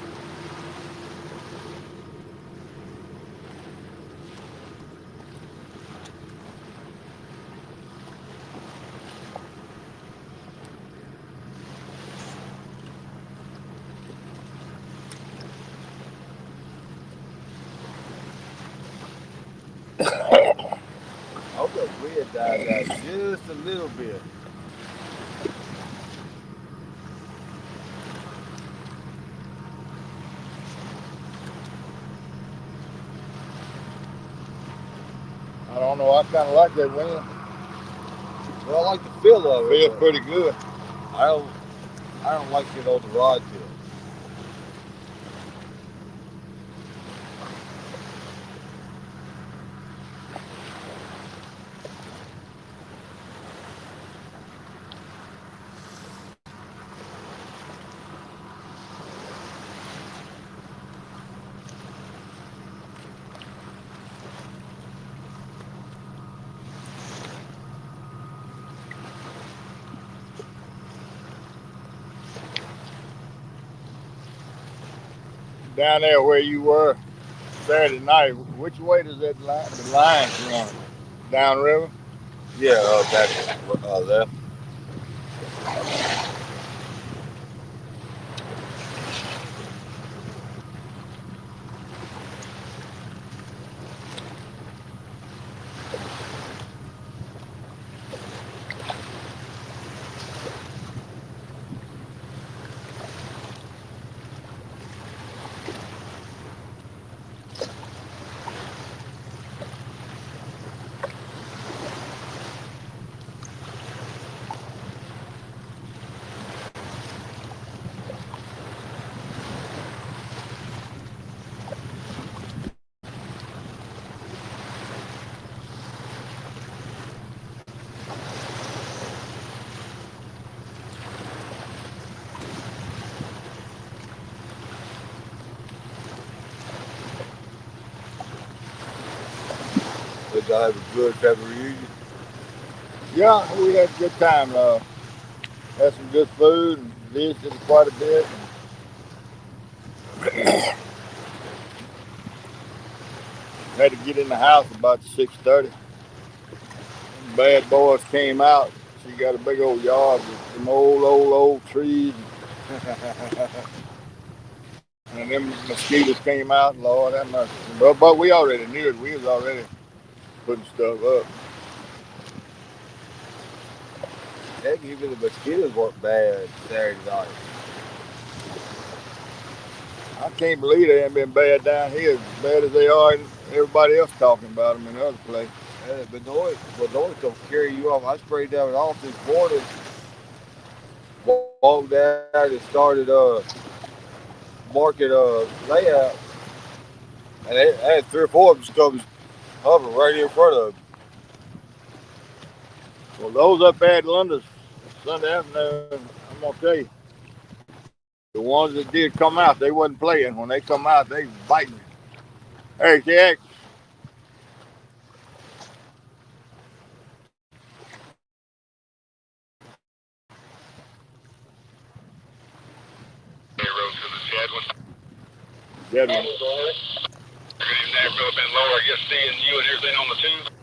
I hope that wind dies out just a little bit. I don't know. I kind of like that wind. Well, I like the feel of it. Feels but pretty good. I don't. I don't like it on the rod tip. Down there where you were Saturday night, which way does that line, the lines run? Downriver? Yeah, back left. Did y'all have a good family reunion? Yeah, we had a good time. Had some good food and visited quite a bit. Had to get in the house about 6:30. Bad boys came out. She got a big old yard with some old trees. And them mosquitoes came out. Lord have mercy. But we already knew it. We was already putting stuff up. Heck, even the mosquitoes weren't bad Saturday night. I can't believe they ain't been bad down here as bad as they are, and everybody else talking about them in other places. But noise don't carry you off. I sprayed down an office this morning, walked down and started marking layout, and they had 3 or 4 of them just come hovering right in front of me. Well, those up at London's Sunday afternoon, I'm gonna tell you, the ones that did come out, they wasn't playing. When they come out, they biting. Hey, Jack, That one. Good evening, Philip and Lower. Just seeing you and everything on the tube.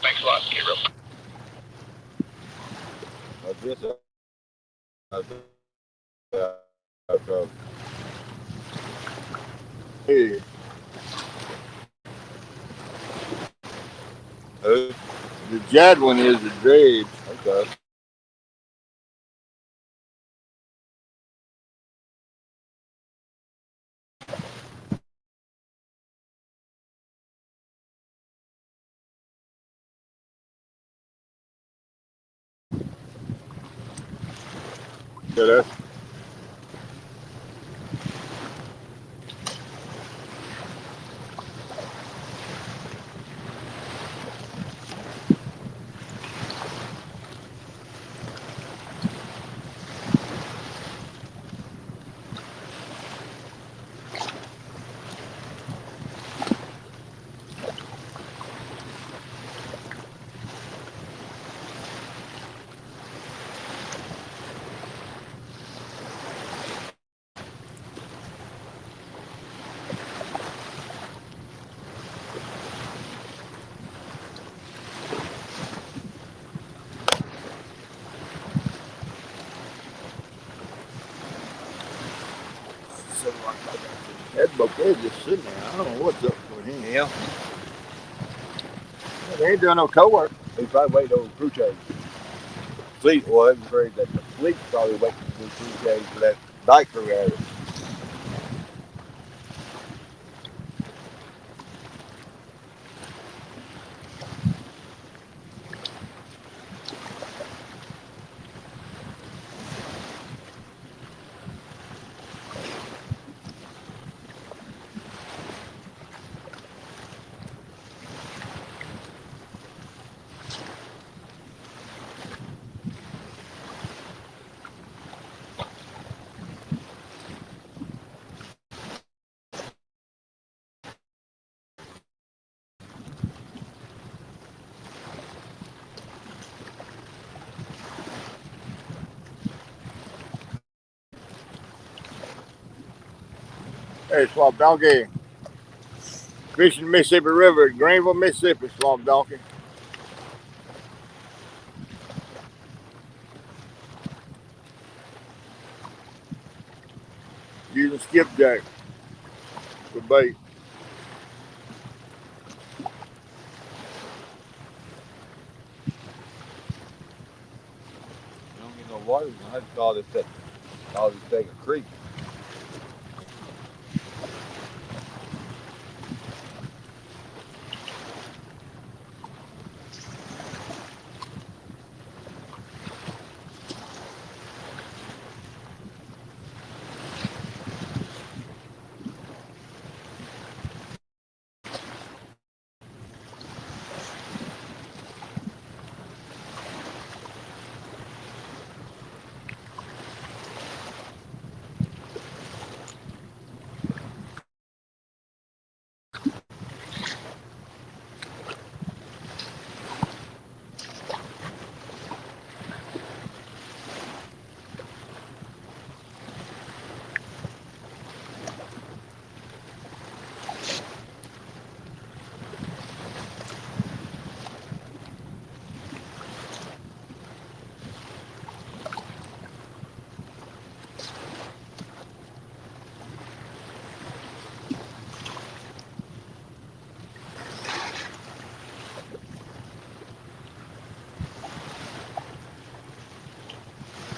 Thanks a lot, Gabriel. Hey, the Jad one is the dredge. Okay. Yeah, that's that bouquet just sitting there. I don't know what's up with him. Yeah. They ain't doing no co-work. He's probably waiting on crew change. Fleet, well, it was great that the fleet's probably waiting to do crew change for that night crew area. Hey, Swamp Donkey. Fishing the Mississippi River at Greenville, Mississippi, Swamp Donkey. Using skipjack for bait. You don't get no water, you're going to have to call this thing a creek.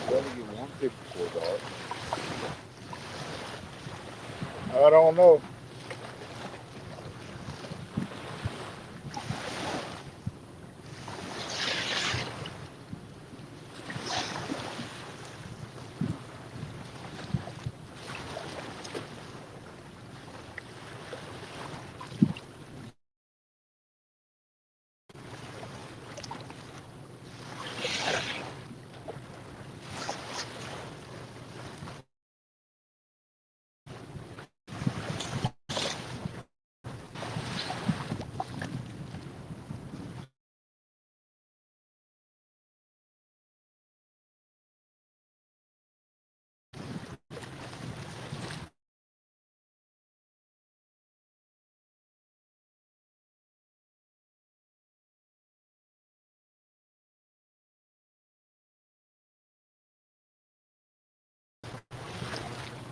You only get 150 for dog. I don't know.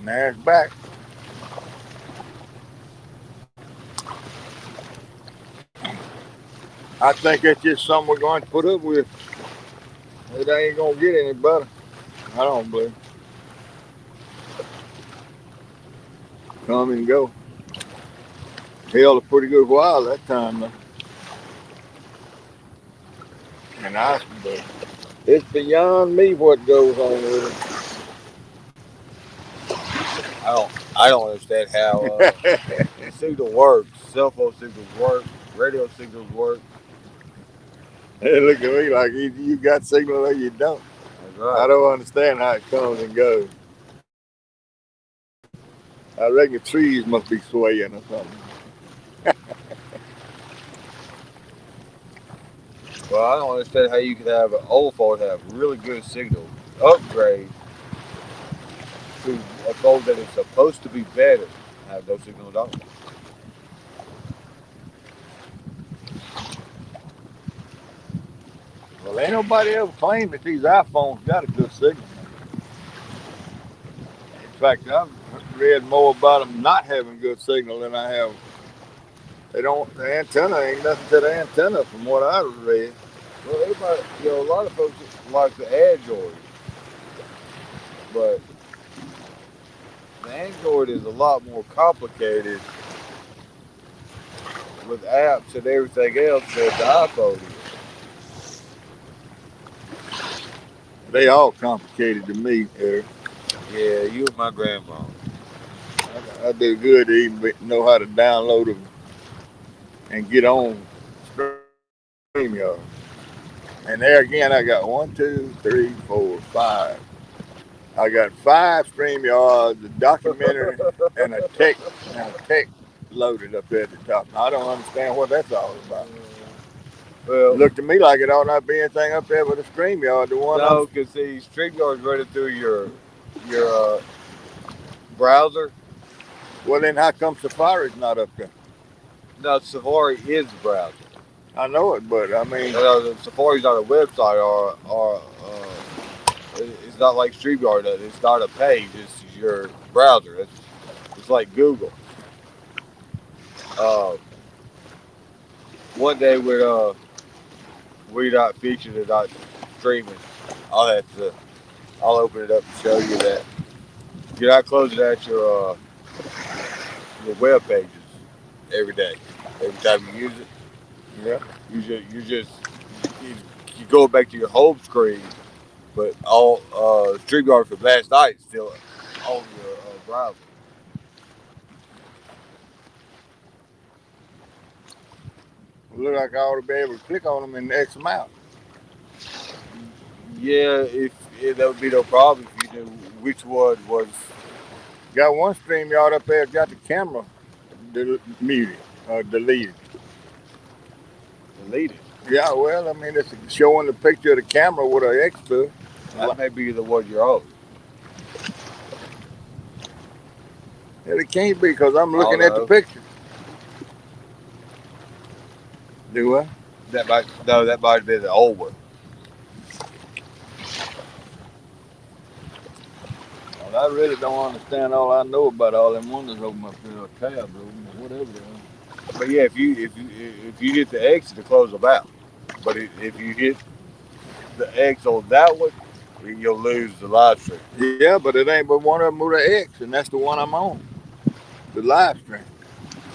Now it's back. I think that's just something we're going to put up with. It ain't gonna get any better. I don't believe. Come and go. Held a pretty good while that time though. And but it's beyond me what goes on with I don't understand how it. the signal works. Cell phone signals work. Radio signals work. They look at me like you got signal or you don't. That's I right. don't understand how it comes and goes. I reckon trees must be swaying or something. Well, I don't understand how you could have an old phone have really good signal, upgrade to a phone that is supposed to be better, have no signal at all. Well, ain't nobody ever claimed that these iPhones got a good signal. In fact, I've read more about them not having good signal than I have. They don't. The antenna ain't nothing to the antenna, from what I read. Well, everybody, a lot of folks like the Android, but the Android is a lot more complicated with apps and everything else than the iPhone They all complicated to me, Eric. is. Yeah, you and my grandma. I do good to even know how to download them and get on StreamYard. And there again, I got one, two, three, four, five. I got 5 StreamYards, a documentary, and a tech loaded up there at the top. Now, I don't understand what that's all about. It Well, looked to me like it ought not be anything up there but a StreamYard, the one I'm. no, because see, StreamYard's running through your browser. Well, then how come Safari's not up there? No, Safari is the browser. I know it, but I mean, Safari's not a website or it's not like StreamYard. It's not a page. It's your browser. It's like Google. Uh, One day we're not featured and not streaming. I'll have to. I'll open it up and show you that you're not closing out your web pages every day. Every time you use it, yeah. you, you go back to your home screen, but all StreamYard from last night is still on your browser. It look like I ought to be able to click on them and X them out. Yeah, if that would be no problem if you knew which one was Got one StreamYard up there, got the camera muted or deleted. deleted. Yeah, well, I mean, it's showing the picture of the camera with an X to it. That may be the one you're on. Yeah, it can't be because I'm I don't looking at the know. picture. Do I? That might have been the old one. Well, I really don't understand all I know about all them windows open up there, or tabs open, or whatever they are. But yeah, if you hit the X to close them out, but if you hit the X on that one, you'll lose the live stream. Yeah, but it ain't but one of them with an X, and that's the one I'm on, the live stream.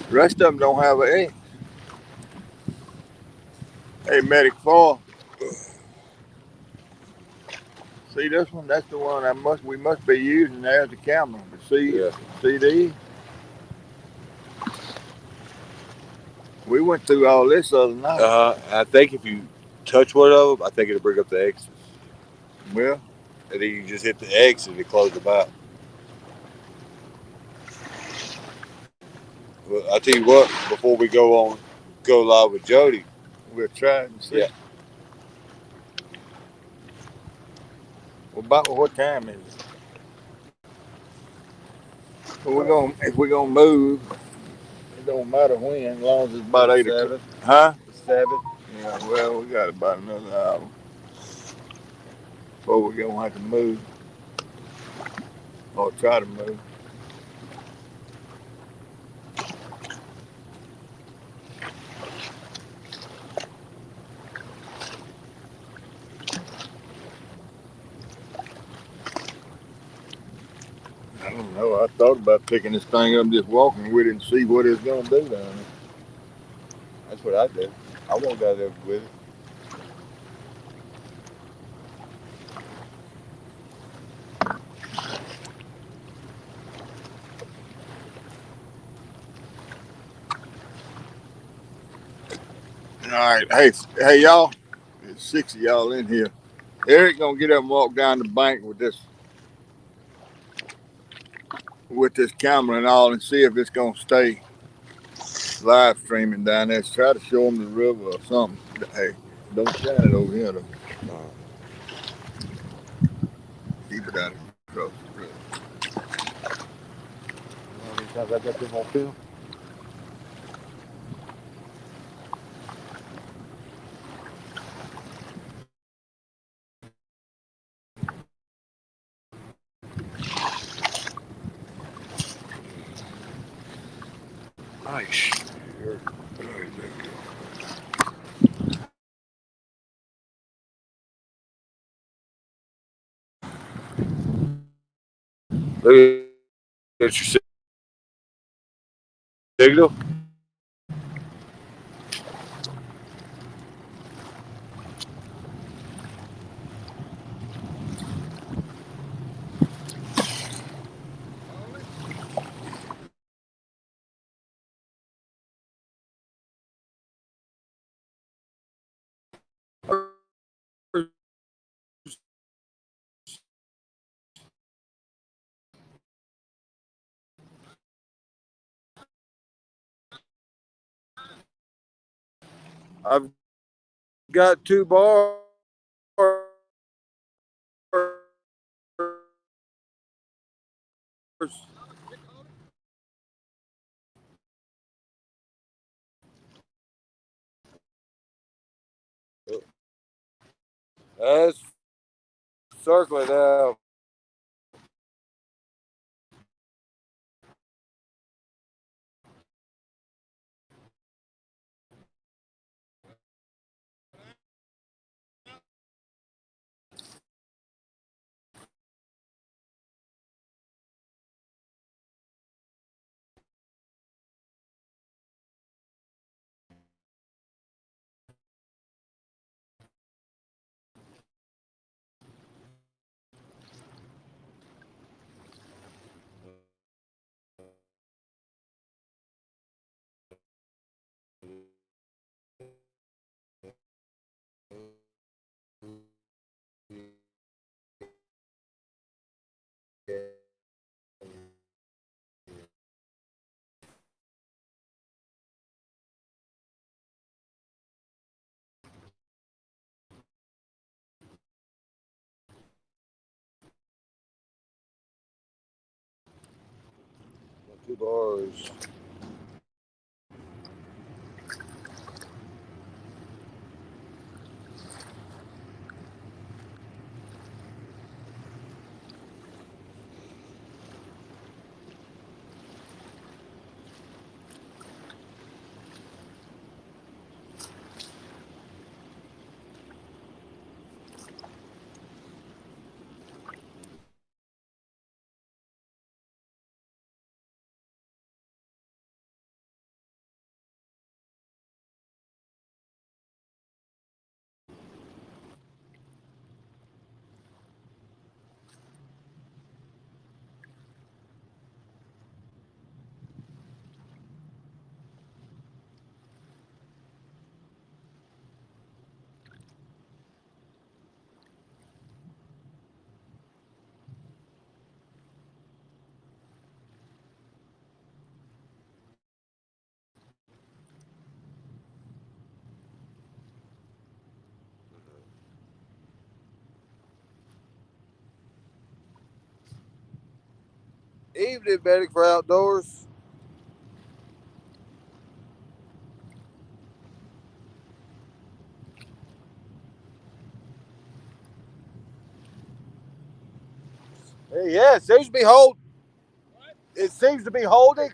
The rest of them don't have an X. Hey, Medic 4, see this one? That's the one we must be using as the camera. The Yeah. CD. We went through all this other night. I think if you touch one of them, I think it'll bring up the X's, Well, and then you just hit the X and it closes them out. Well, I tell you what, before we go live with Jody. we'll try and see. Yeah. Well, about what time is it? Well, if we're gonna move, it don't matter when, as long as it's about 8 o'clock. 7, Huh? 7. Yeah. Well, we got about another hour before we're gonna have to move or try to move. I thought about picking this thing up and just walking with it and see what it's gonna do down there. That's what I do. I won't go there with it. All right, hey, y'all. There's 6 of y'all in here. Eric gonna get up and walk down the bank with this camera and all, and see if it's gonna stay live streaming down there. Try to show them the river or something. Hey, don't shine it over here though. No. Keep it out across the river. You know how many times I got them on film? Nice. Here. All right, there we go. Look at your signal. I've got two bars. That's circling now. Two bars. Evening, Betty, for outdoors. Hey, yeah, it seems to be hold. It seems to be holding.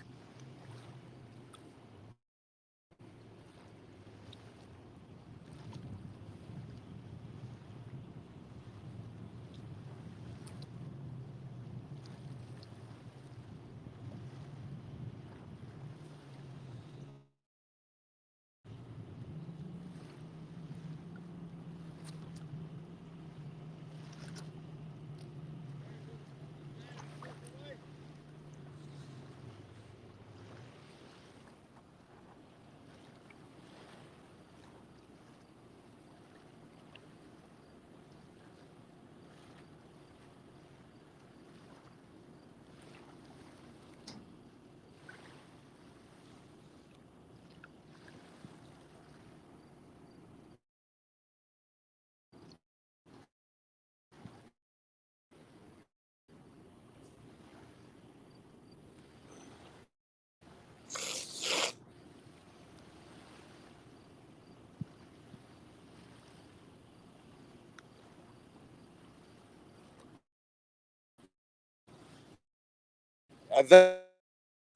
They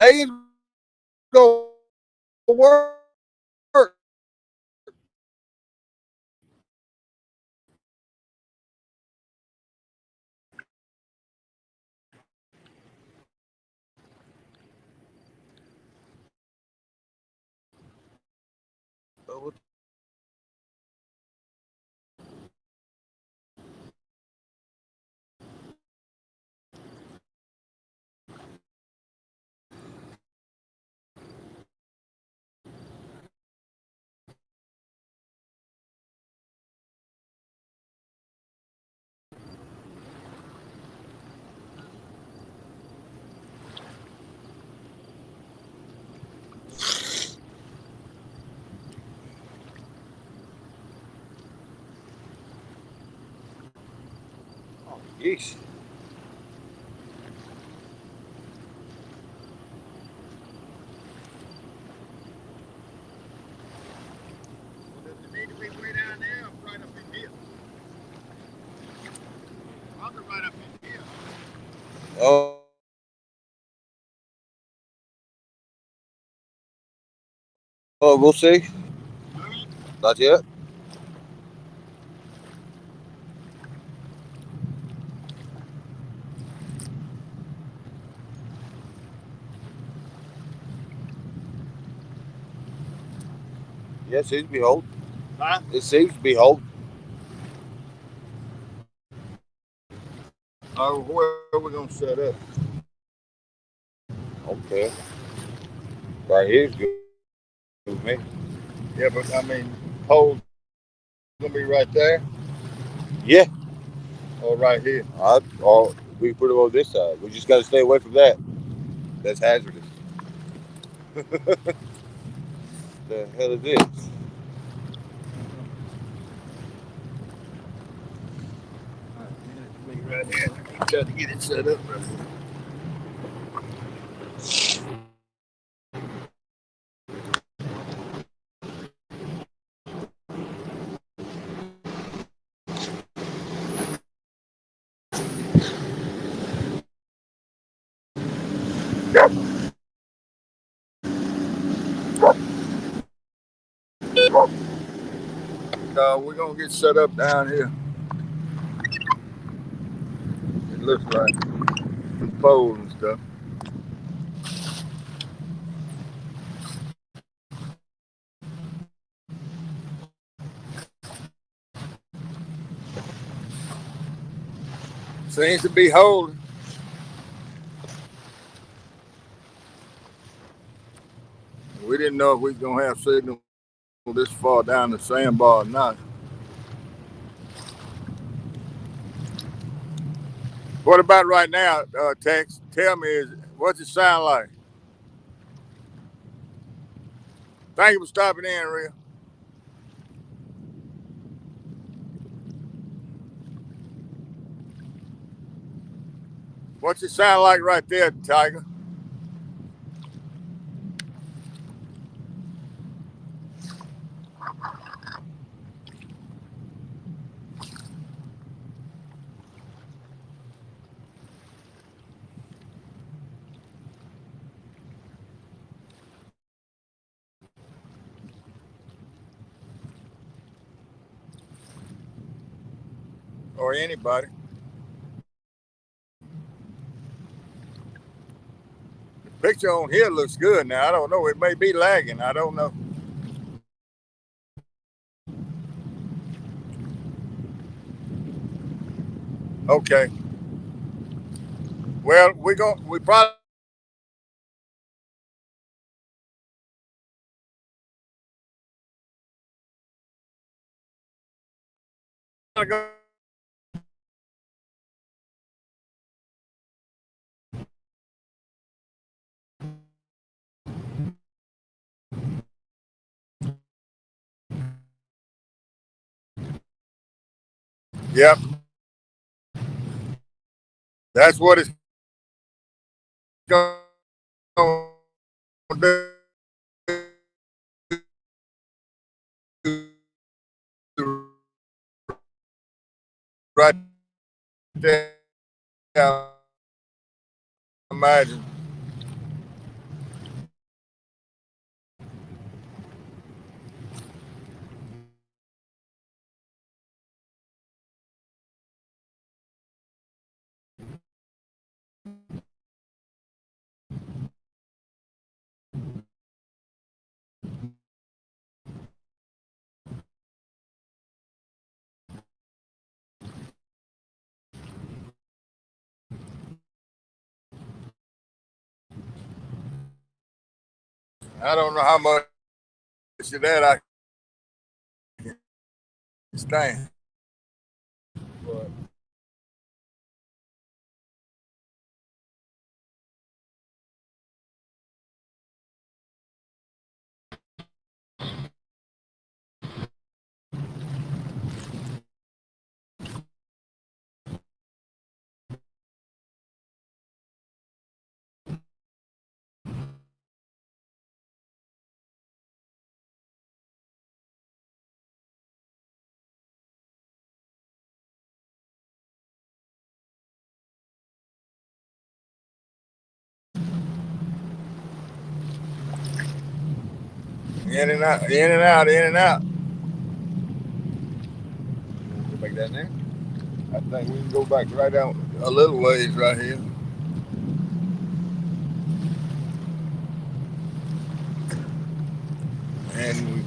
ain't gonna work. Yeesh. Does it need to be way down there or right up in here? Probably right up in here. Oh, we'll see. Not yet. Yeah, it seems to be holding. Huh? It seems to be holding. Where are we gonna set up? Okay. Right here's good with me. Yeah, but I mean, pole's gonna be right there Yeah. or right here. Or we can put it on this side. We just got to stay away from that. That's hazardous. The hell is this? Be right here. Try to get it set up right here. We're gonna get set up down here. It looks like some poles and stuff. Seems to be holding. We didn't know if we was gonna have signal this far down the sandbar or not. What about right now, Tex? Tell me, what's it sound like? Thank you for stopping in, Real. What's it sound like right there, Tiger? Or anybody? The picture on here looks good now. I don't know. It may be lagging. I don't know. Okay. Well, we probably gonna go. Yep. That's what it's gonna do right there. I imagine. I don't know how much of that I can stand. But in and out, in and out, in and out. Go back down there. I think we can go back right out a little ways right here. And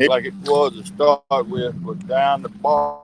like it was to start with, but down the bar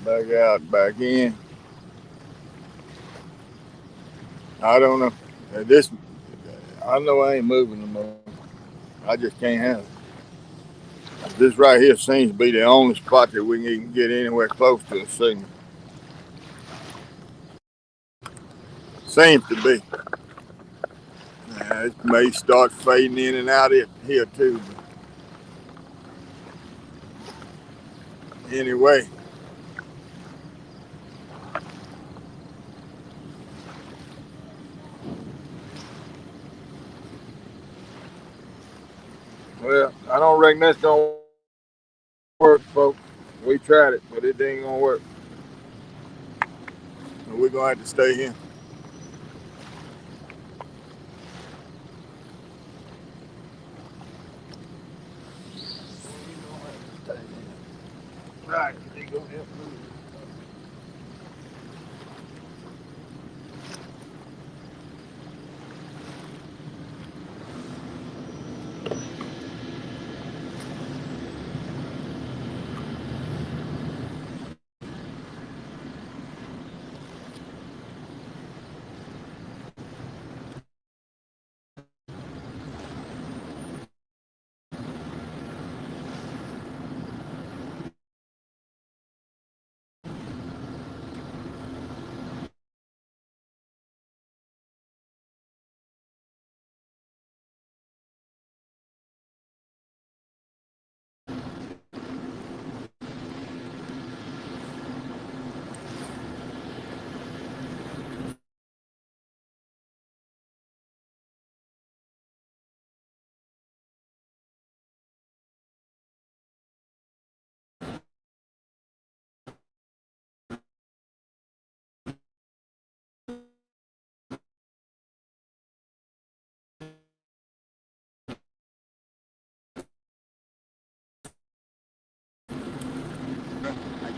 back out, back in. I don't know. This, I know I ain't moving no more. I just can't handle it. This right here seems to be the only spot that we can even get anywhere close to a signal. Seems to be. It may start fading in and out here too. But anyway, well, I don't reckon that's gonna work, folks. We tried it, but it ain't gonna work. So we're gonna have to stay here. Right, they gonna help move.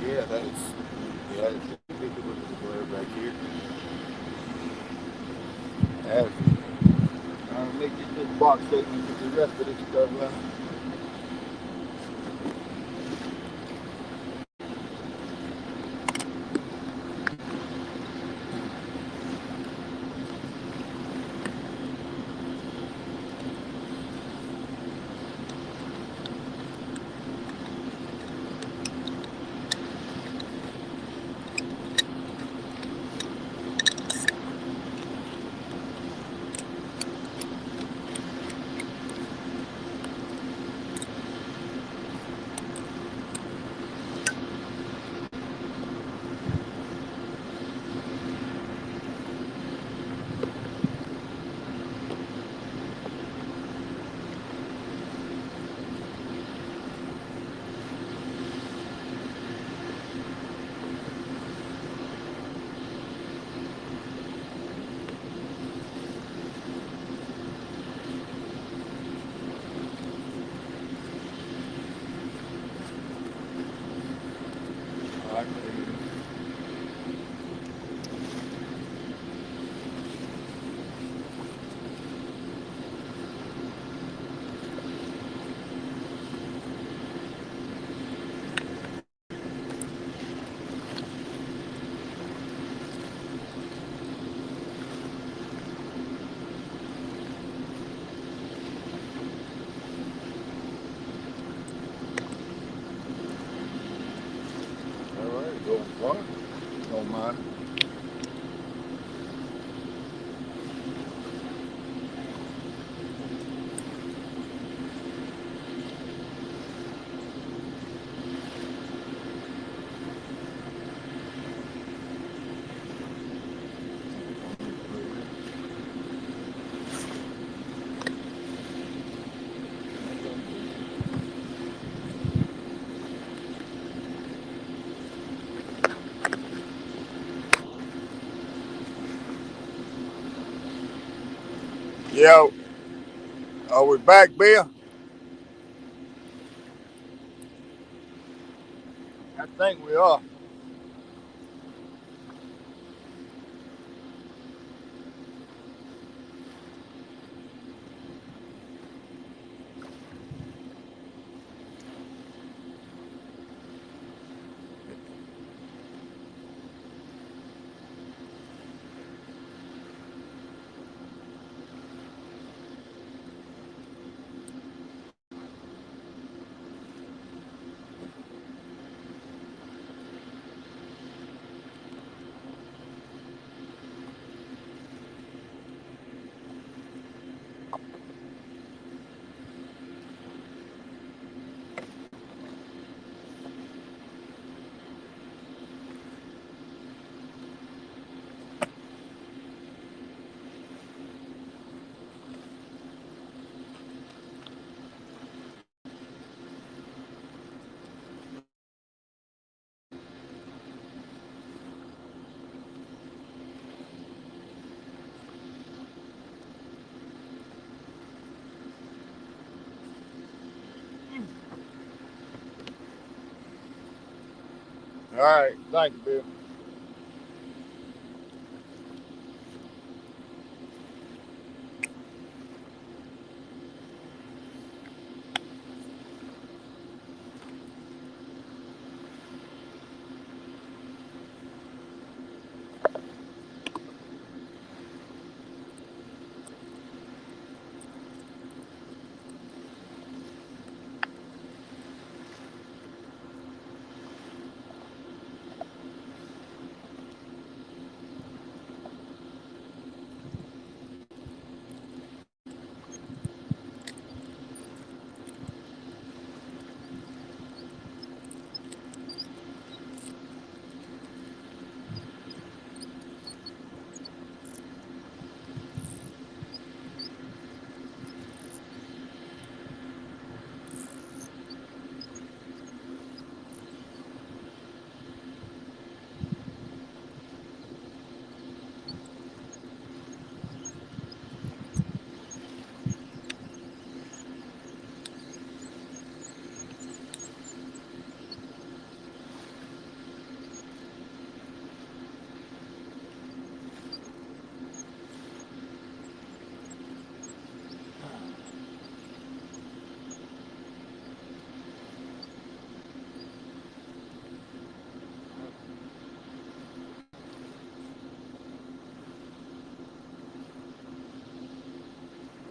Yeah, that's ridiculous back here. That's, let me get this box so we can get the rest of this stuff out. All right. All right, go far. Don't mind. Yeah, are we back, Bill? I think we are. All right. Thank you, Bill.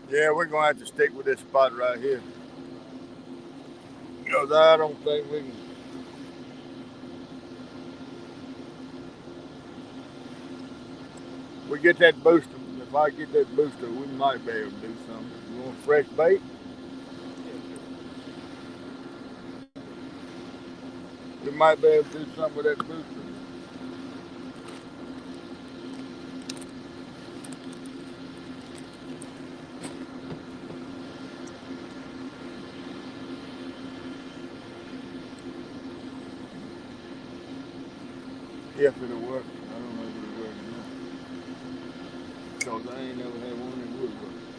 Yeah, we're gonna have to stick with this spot right here because I don't think we can. We get that booster. If I get that booster, we might be able to do something. You want fresh bait? We might be able to do something with that booster. If it'll work. I don't know if it'll work or not. Because I ain't never had one that would work.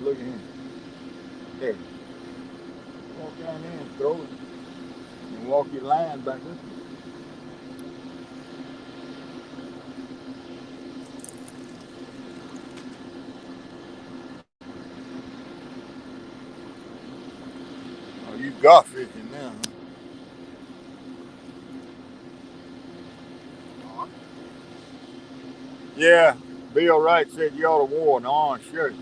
Look at him. There. Walk down there and throw it. And walk your line back up. Oh, you got fishing now, huh? Yeah. Bill Wright said you ought to wear an orange shirt.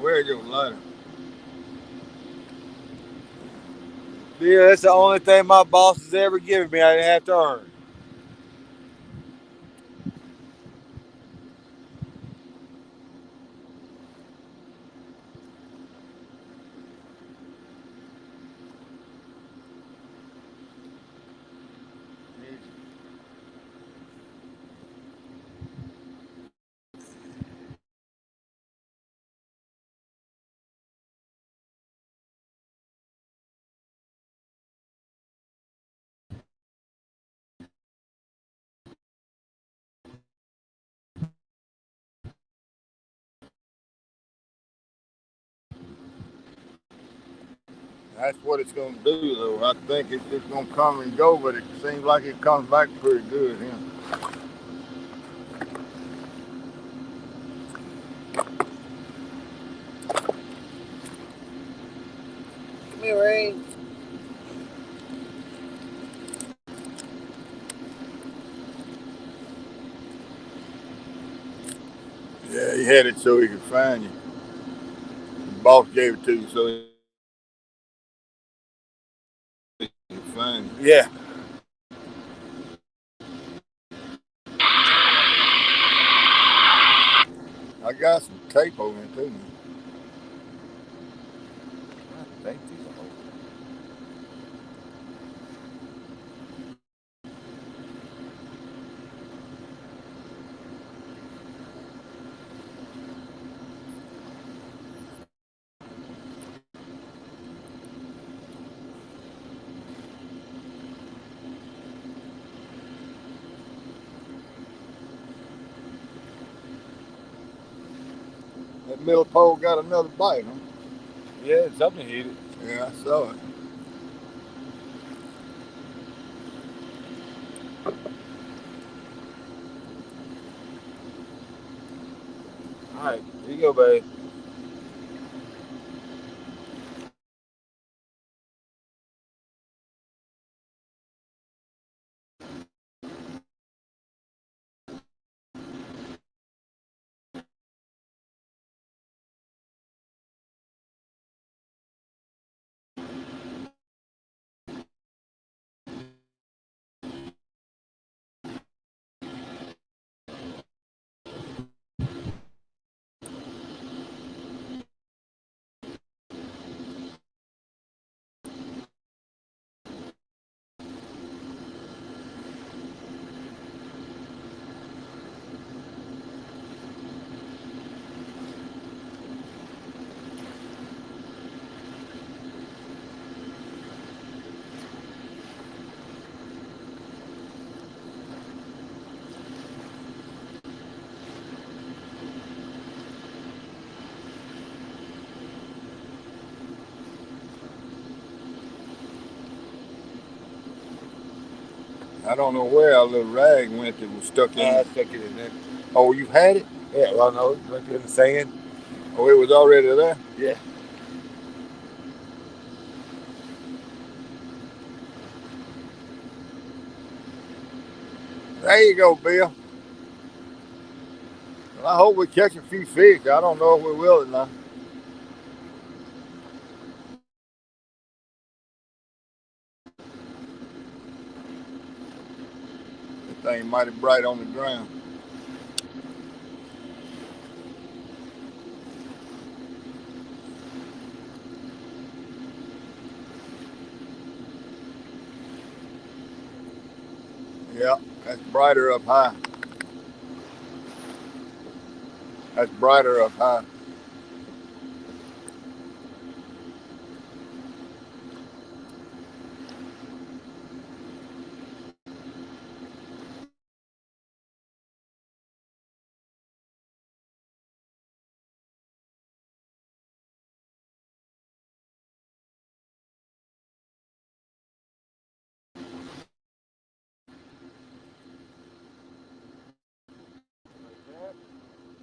Where's your lighter? Yeah, that's the only thing my boss has ever given me. I didn't have to earn. That's what it's going to do, though. I think it's just going to come and go, but it seems like it comes back pretty good. Yeah. Come here, Ray. Yeah, he had it so he could find you. The boss gave it to you so he could find you. Yeah. I got some tape on it too. I think these are old. That middle pole got another bite, huh? Yeah, something hit it. Yeah, I saw it. All right, here you go, babe. I don't know where our little rag went that was stuck in. I stuck it in there. Oh, you had it? Yeah, well, no, left it in the sand. Oh, it was already there? Yeah. There you go, Bill. Well, I hope we catch a few fish. I don't know if we will or not. That thing mighty bright on the ground. Yeah, that's brighter up high. That's brighter up high.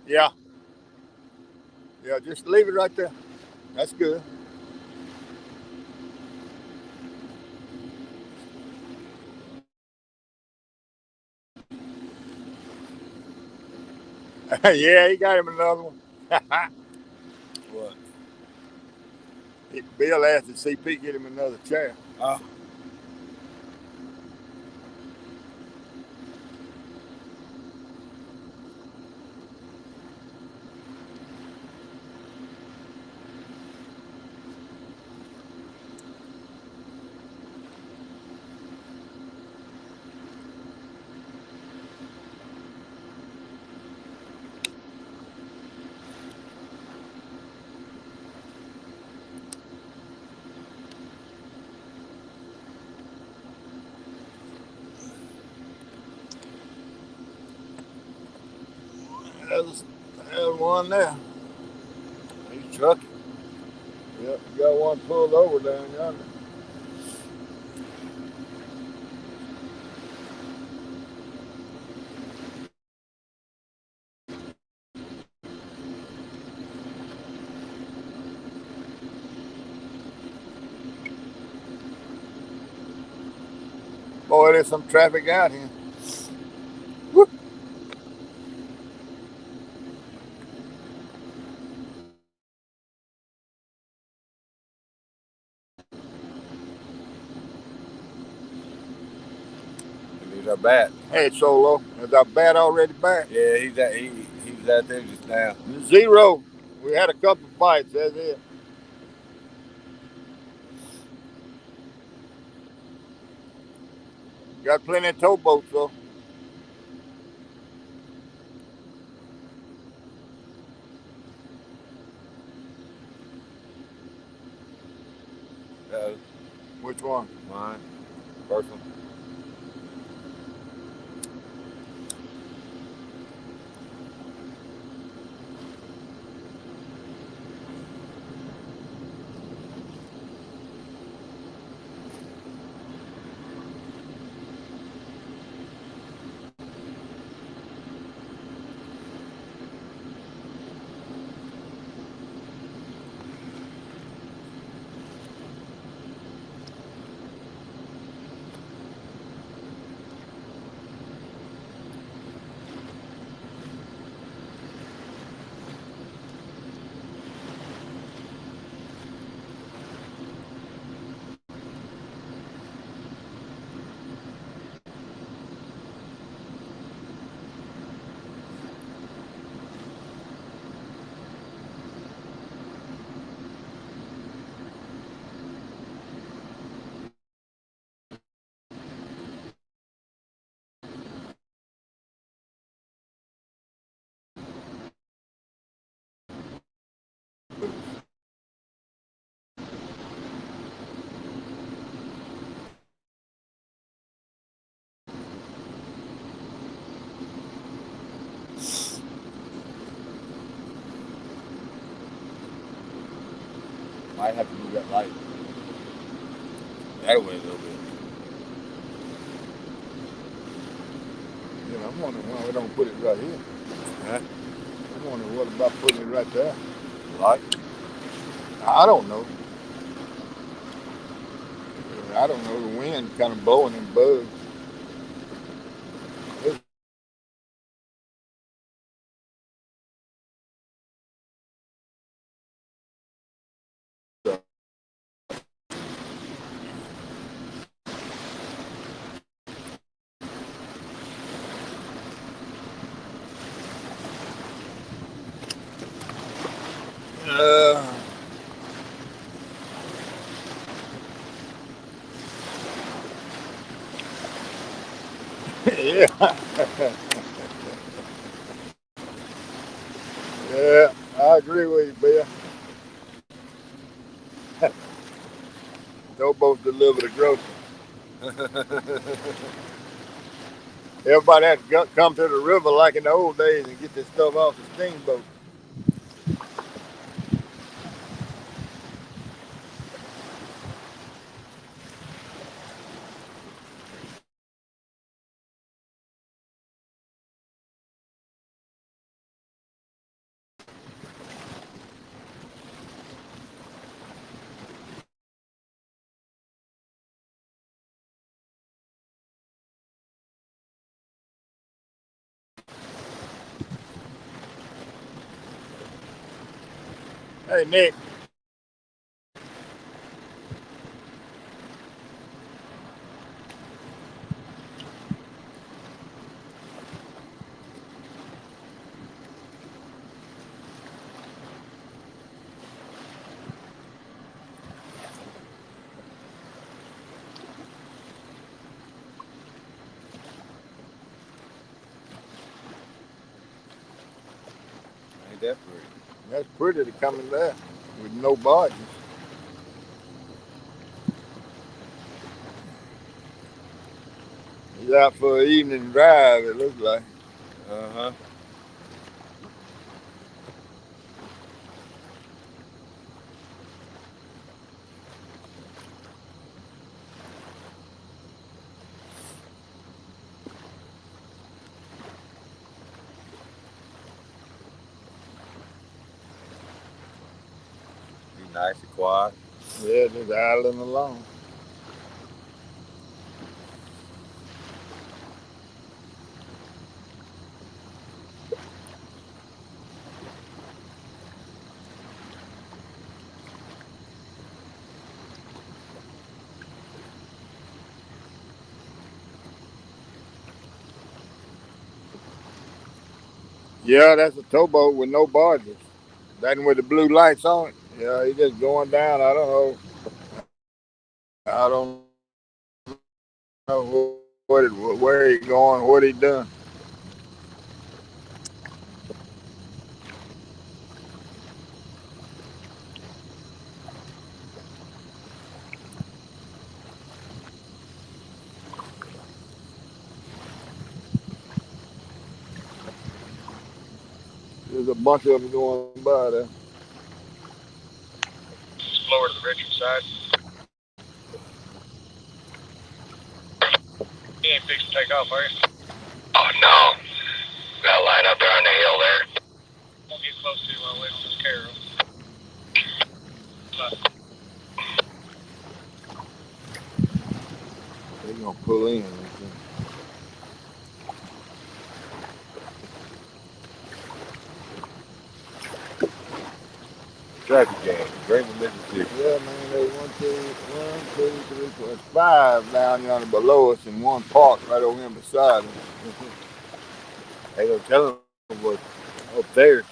Yeah, yeah, just leave it right there. That's good. Yeah, he got him another one. What? Bill asked the CP get him another chair. Oh. There's one there. He's trucking. Yep, you got one pulled over down yonder. Boy, there's some traffic out here. Woo. He's our bat. Hey, Solo, is our bat already back? Yeah, he was out there just now. 0. We had a couple of bites, that's it. Got plenty of towboats, though. Uh, Which one? mine. First one. Might have to move that light. That'll win a little bit. You know, I'm wondering why we don't put it right here. Huh? I'm wondering what about putting it right there. Light? I don't know. I don't know. The wind kind of blowing them bugs. It's, uh, yeah, yeah, I agree with you, Bill. Towboats deliver the groceries. Everybody had to come to the river like in the old days and get this stuff off the steamboat. Hey, Nick. Ain't that pretty? That's pretty to come in there with no barges. He's out for an evening drive, it looks like. Uh-huh. Be nice and quiet. Yeah, just idling along. Yeah, that's a towboat with no barges. That one with the blue lights on it. Yeah, he just going down. I don't know. I don't know where he going, what he done. There's a bunch of them going by there. Just lower to the Richard side. You ain't fixing to take off, are you? Oh, no. Got a line up there on the hill there. Won't get close to you while I wait on this carol. They're gonna pull in. Traffic jam. Greenville, Mississippi. Yeah, man, there's one, two, three, four, there's five down yonder below us and one parked right over here beside us. Ain't no telling what's up there.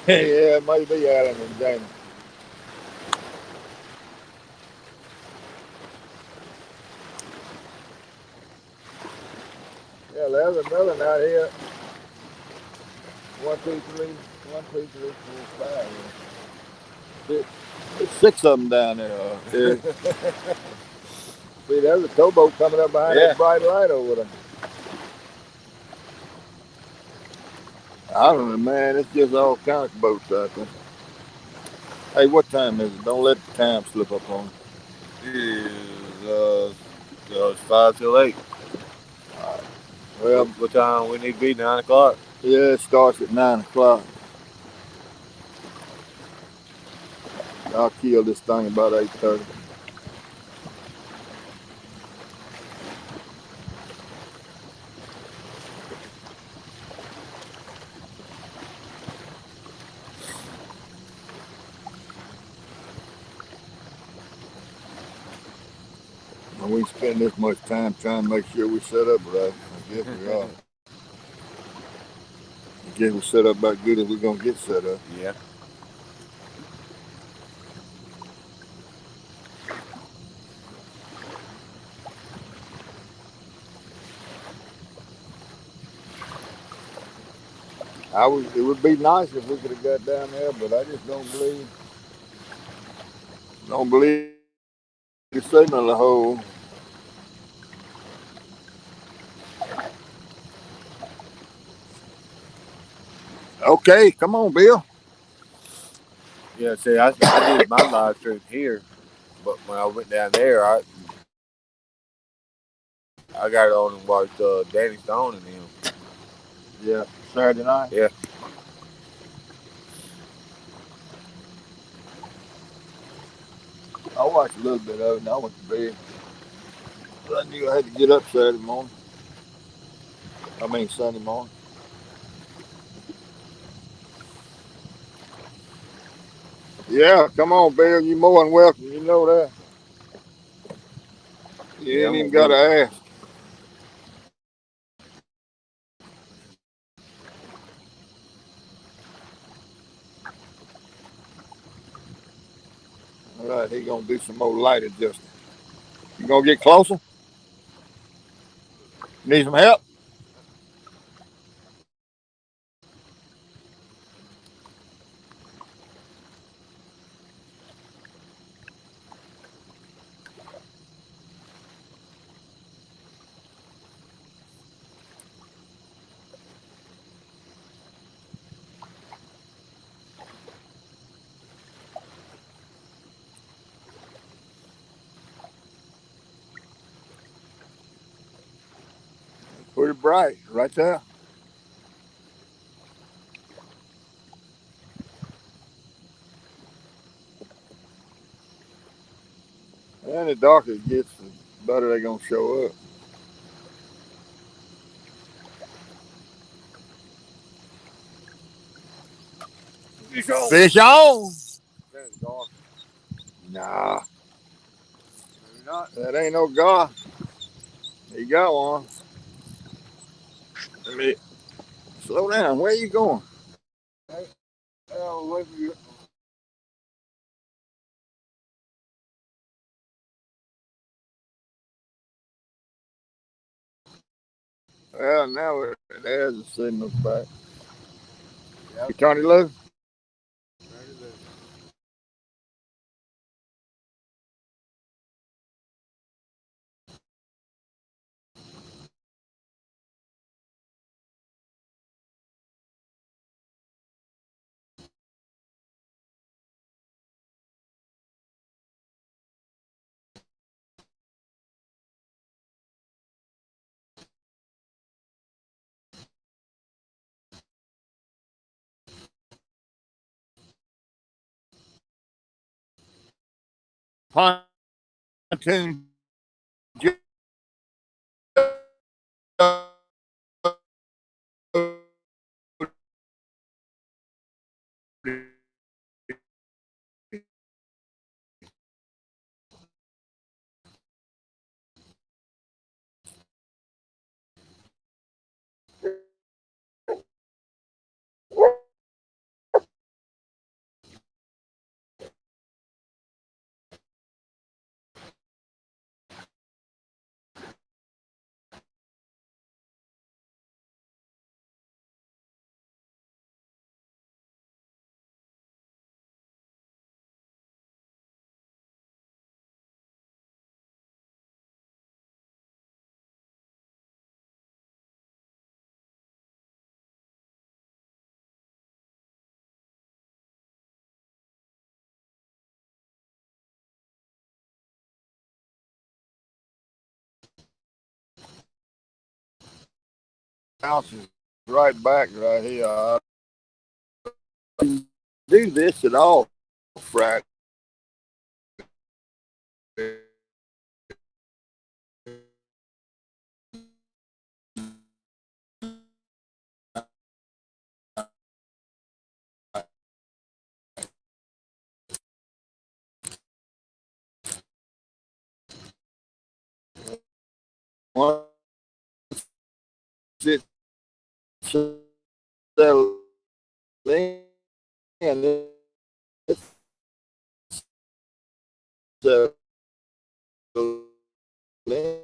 Yeah, maybe Alan and Jamie. Yeah, there's another one out here. One, two, three, one, two, three, four, five. There's six of them down there. See, there's a towboat coming up behind Yeah. that bright light over there. I don't know, man. It's just all kinds of boats out there. Hey, what time is it? Don't let the time slip up on you. It is it's 5 till 8. Well, What time we need to be? 9 o'clock. yeah, it starts at 9 o'clock. I'll kill this thing about 8:30. And we spend this much time trying to make sure we set up right. I guess we are. I guess we set up about good as we're gonna get set up. Yeah. It would be nice if we could have got down there, but I just don't believe the signal to hold. Okay, come on, Bill. Yeah. See, I did my live stream here, but when I went down there, I got it on and watched Danny Stone and him. Yeah, Saturday night. Yeah. I watched a little bit of it and I went to bed. But I knew I had to get up Saturday morning. I mean Sunday morning. Yeah, come on, Bill. You more than welcome. You know that. You Yeah, ain't I'm even gonna got to be. ask. All right, he gonna do some more light adjusting. You gonna get closer? Need some help? Pretty bright, right there. And the darker it gets, the better they gonna show up. Fish on. Fish on. That's dark. Nah, Maybe not. that ain't no gar. He got one. Let me slow down. Where you going? Hey, wait for you. Well, now there's the signal back. Yep. You turn it loose. Turn it loose. Pontoon. house is right back right here. I do this at all Friday. Once it settles in, it's settled in.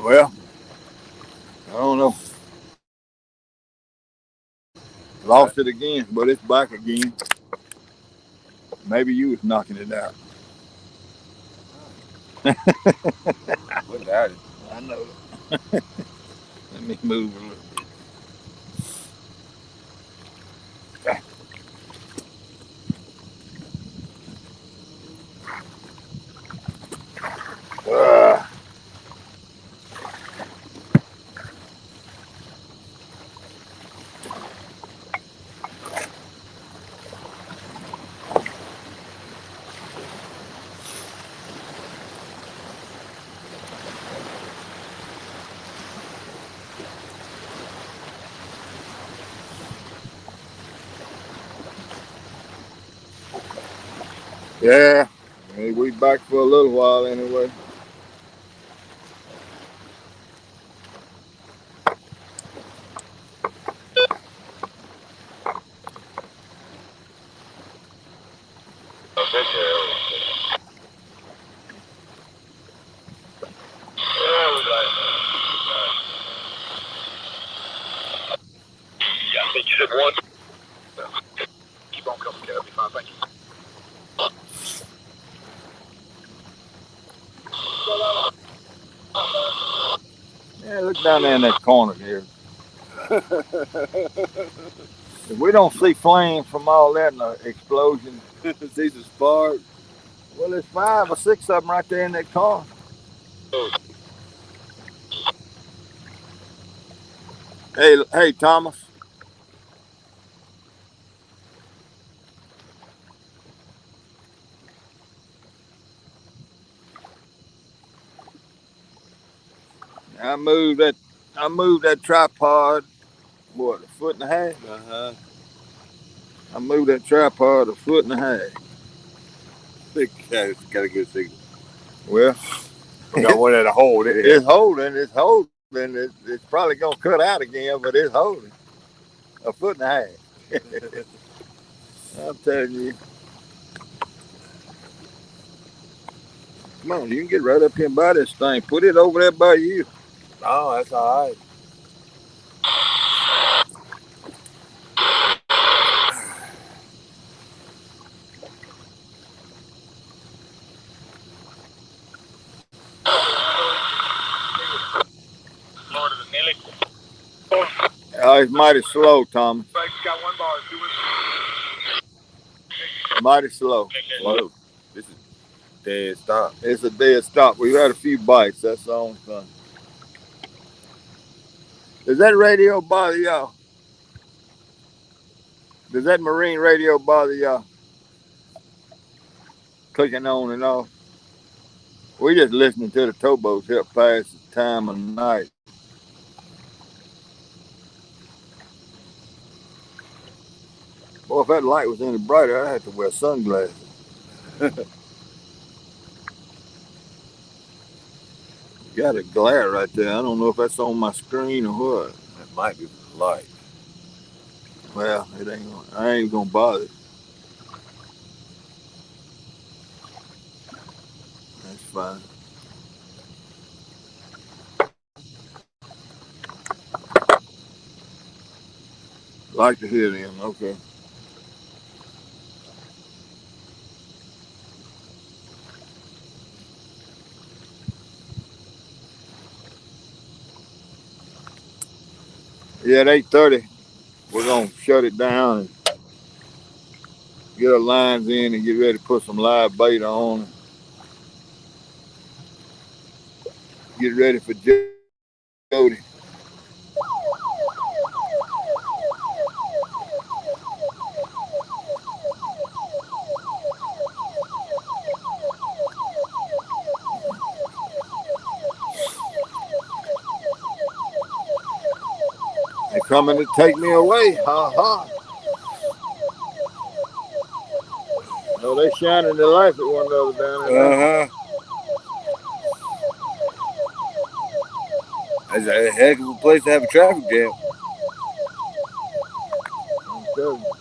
Well, I don't know. Lost it again, but it's back again. Maybe you was knocking it out. Without it. I know. Let me move a little bit. Uh, yeah, hey, we back for a little while anyway. Yeah, we like that. Look down there in that corner here. If we don't see flames from all that and the explosion, See some sparks. well, there's 5 or 6 of them right there in that corner. Hey, Thomas. I moved that. I moved that tripod. What, a foot and a half? I moved that tripod a foot and a half. It's got a good signal. Well, We got one at a hold. It's holding. It's holding. It's probably gonna cut out again, but it's holding a foot and a half. I'm telling you. Come on, you can get right up here and buy this thing. Put it over there by you. Oh, that's all right. Florida to Neely. Oh, it's mighty slow, Thomas. Got one bar. Mighty slow. Slow. This is dead stop. It's a dead stop. We've had a few bites. That's the only thing. Does that radio bother y'all? Does that marine radio bother y'all? Clicking on and off. We just listening to the towboats help pass the time of night. Boy, if that light was any brighter, I'd have to wear sunglasses. Got a glare right there. I don't know if that's on my screen or what. That might be the light. Well, it ain't. I ain't gonna bother. That's fine. Like to hear them. Okay. Yeah, at 8:30, we're gonna shut it down and get our lines in and get ready to put some live bait on. And get ready for Jody. They're coming to take me away. Ha ha. No, they shining their lights at one another down there. That's a heck of a place to have a traffic jam. I'm telling you.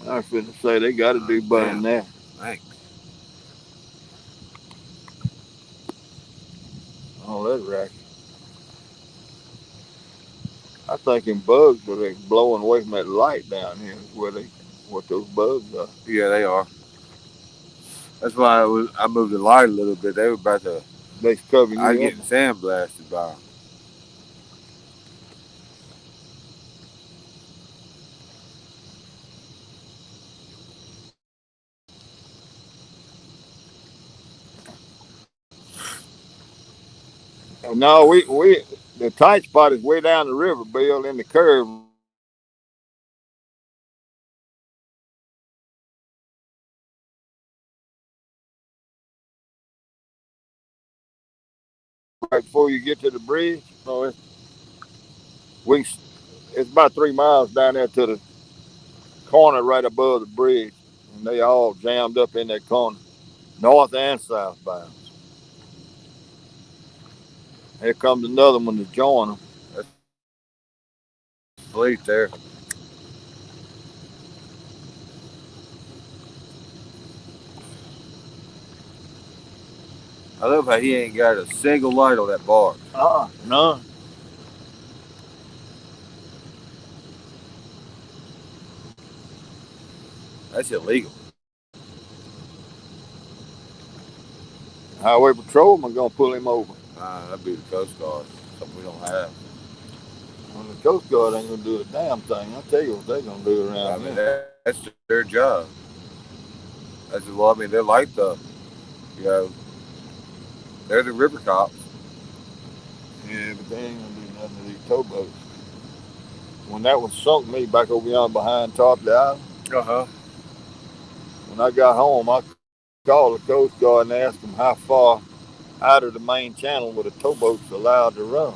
I was finna say they got to do better than that. Thanks. Oh, that's racket. I think in bugs where they blowing away from that light down here, what those bugs are. Yeah, they are. That's why I moved the light a little bit. They were about to. They covering I you up. getting sandblasted by them. No, we the tight spot is way down the river, Bill, in the curve right before you get to the bridge. So we it's about 3 miles down there to the corner right above the bridge, and they all jammed up in that corner, north and southbound. Here comes another one to join them. That's fleet there. I love how he ain't got a single light on that bar. None. That's illegal. Highway patrolman gonna pull him over. Nah, that'd be the Coast Guard. Something we don't have. Well, the Coast Guard ain't gonna do a damn thing. I tell you what they gonna do I around mean, here. that's their job. That's well, I mean, they're like you know, they're the river cops. Yeah, but they ain't gonna do nothing to these towboats. When that one sunk me back over yonder behind top of the island, Uh huh. when I got home, I called the Coast Guard and asked them how far out of the main channel were the towboats allowed to run.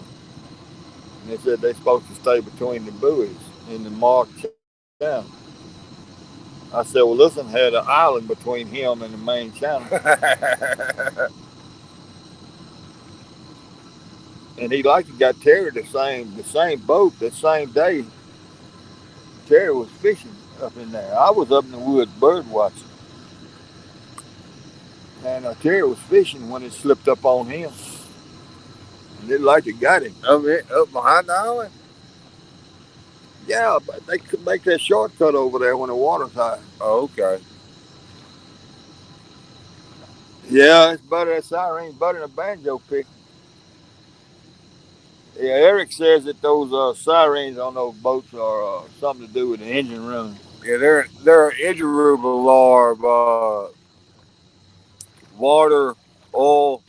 And they said they supposed to stay between the buoys in the marked channel. I said, well, listen, had an island between him and the main channel, and he like got Terry the same boat that same day. Terry was fishing up in there. I was up in the woods bird watching, and Terry was fishing when it slipped up on him, and it like it got him. Up behind the island. Yeah, but they could make that shortcut over there when the water's high. Oh, okay. Yeah, it's better. That siren's better than a banjo pick. Yeah, Eric says that those sirens on those boats are something to do with the engine room. Yeah, they're an engine room alarm, water, oil.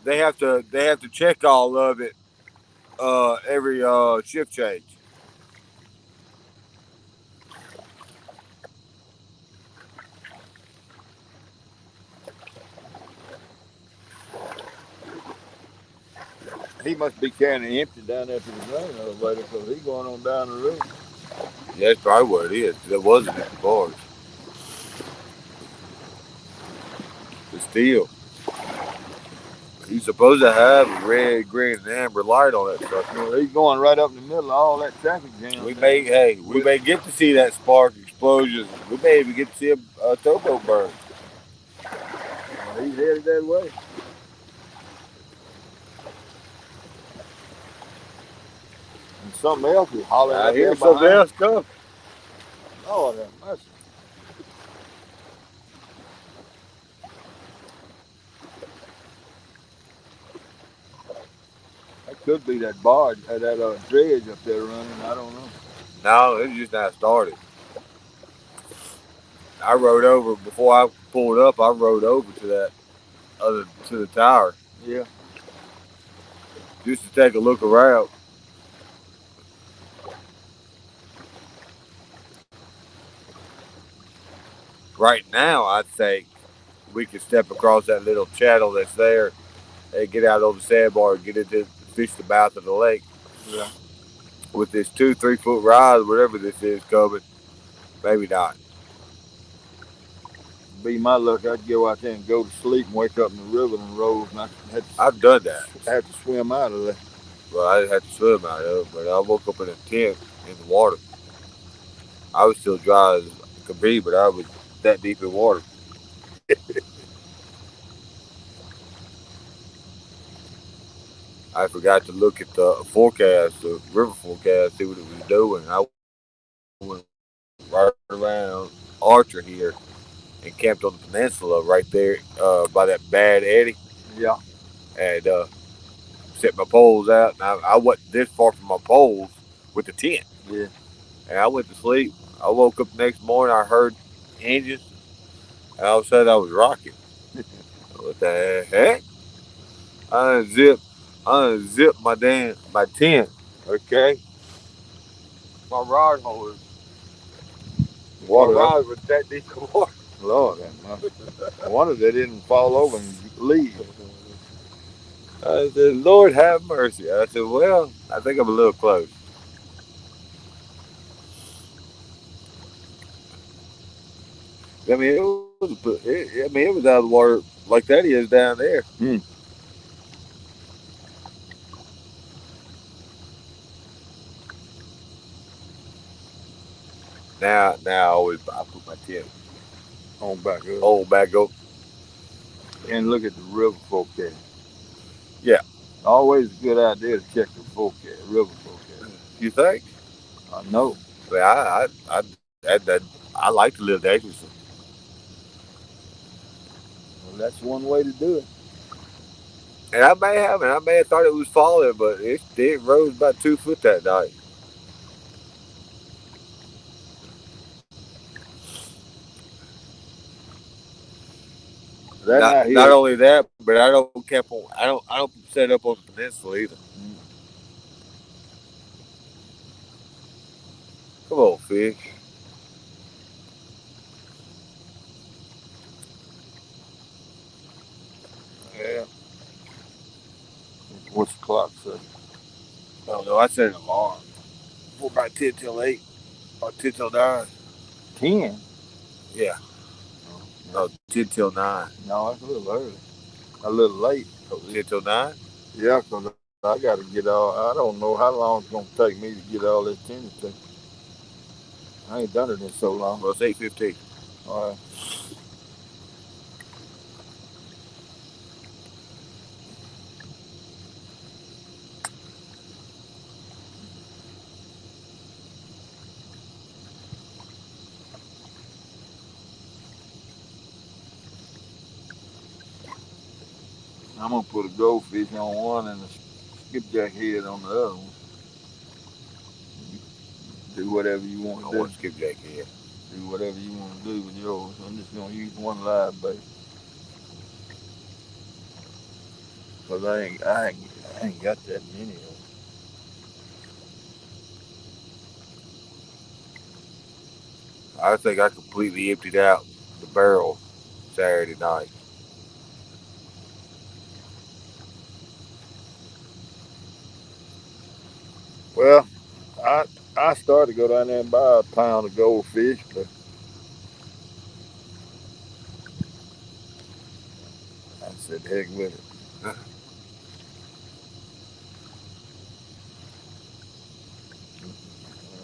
They have to check all of it every shift change. He must be carrying it empty down there to the grain elevator because he's going on down the road. Yeah, that's probably what it is. It wasn't in the bars. The steel. He's supposed to have a red, green, and amber light on that sucker. Well, he's going right up in the middle of all that traffic jam. We may get to see that spark explosion. We may even get to see a towboat burn. Well, he's headed that way. And something else is hollering I up there hear something behind. else come. Lord have mercy. That could be that barge, that dredge up there running. I don't know. No, it's just not started. I rode over before I pulled up. I rode over to that other to the tower Yeah. just to take a look around. Right now, I'd say we could step across that little channel that's there and get out on the sandbar and get into fish the mouth of the lake Yeah. with this 2 3 foot rise, whatever this is coming. Maybe not. Be my luck, I'd go out there and go to sleep and wake up in the river and roll, and I I've done that. had to swim out of there. Well, I didn't have to swim out of it, but I woke up in a tent in the water. I was still dry as could be, but I was that deep in water. I forgot to look at the forecast, the river forecast, see what it was doing. I went right around Archer here and camped on the peninsula right there by that bad eddy Yeah. and set my poles out. And I wasn't this far from my poles with the tent. Yeah. And I went to sleep. I woke up the next morning, I heard engines, and all of a sudden I was rocking. What the heck? I unzipped, I unzipped my tent. Okay, my rod holder, my Water up. rod was that deep in water. Lord have mercy. I wonder they didn't fall over and leave. I said, Lord have mercy. I said, well, I think I'm a little close. I mean, it was out of the water like that is down there. Hmm. Now, I put my tent On back up. on back up. And look at the river forecast. Yeah, Always a good idea to check the forecast, river forecast. you think? I know. But I like to live dangerously. Well, that's one way to do it. And I may have thought it was falling, but it rose about 2 foot that night. That night Not here. only that, but I don't set up on the peninsula either. Come on, fish. Yeah. What's the clock say? Oh no, I set an alarm for about 10 till 8 or 10 till 9. 10. Yeah, Yeah. no, 10 till 9. No, that's a little early. A little late. Oh, 10 till 9. Yeah, 'cause I got to get all. I don't know how long it's gonna take me to get all this tennis to. I ain't done it in so long. Well, it's 8:15. All right. I'm gonna put a goldfish on one and a skipjack head on the other one. Do whatever you want I to do. want skipjack here. Do whatever you want to do with yours. I'm just gonna use one live bait. Cause I ain't got that many of them. I think I completely emptied out the barrel Saturday night. Well, I I started to go down there and buy a pound of goldfish, but I said heck with it.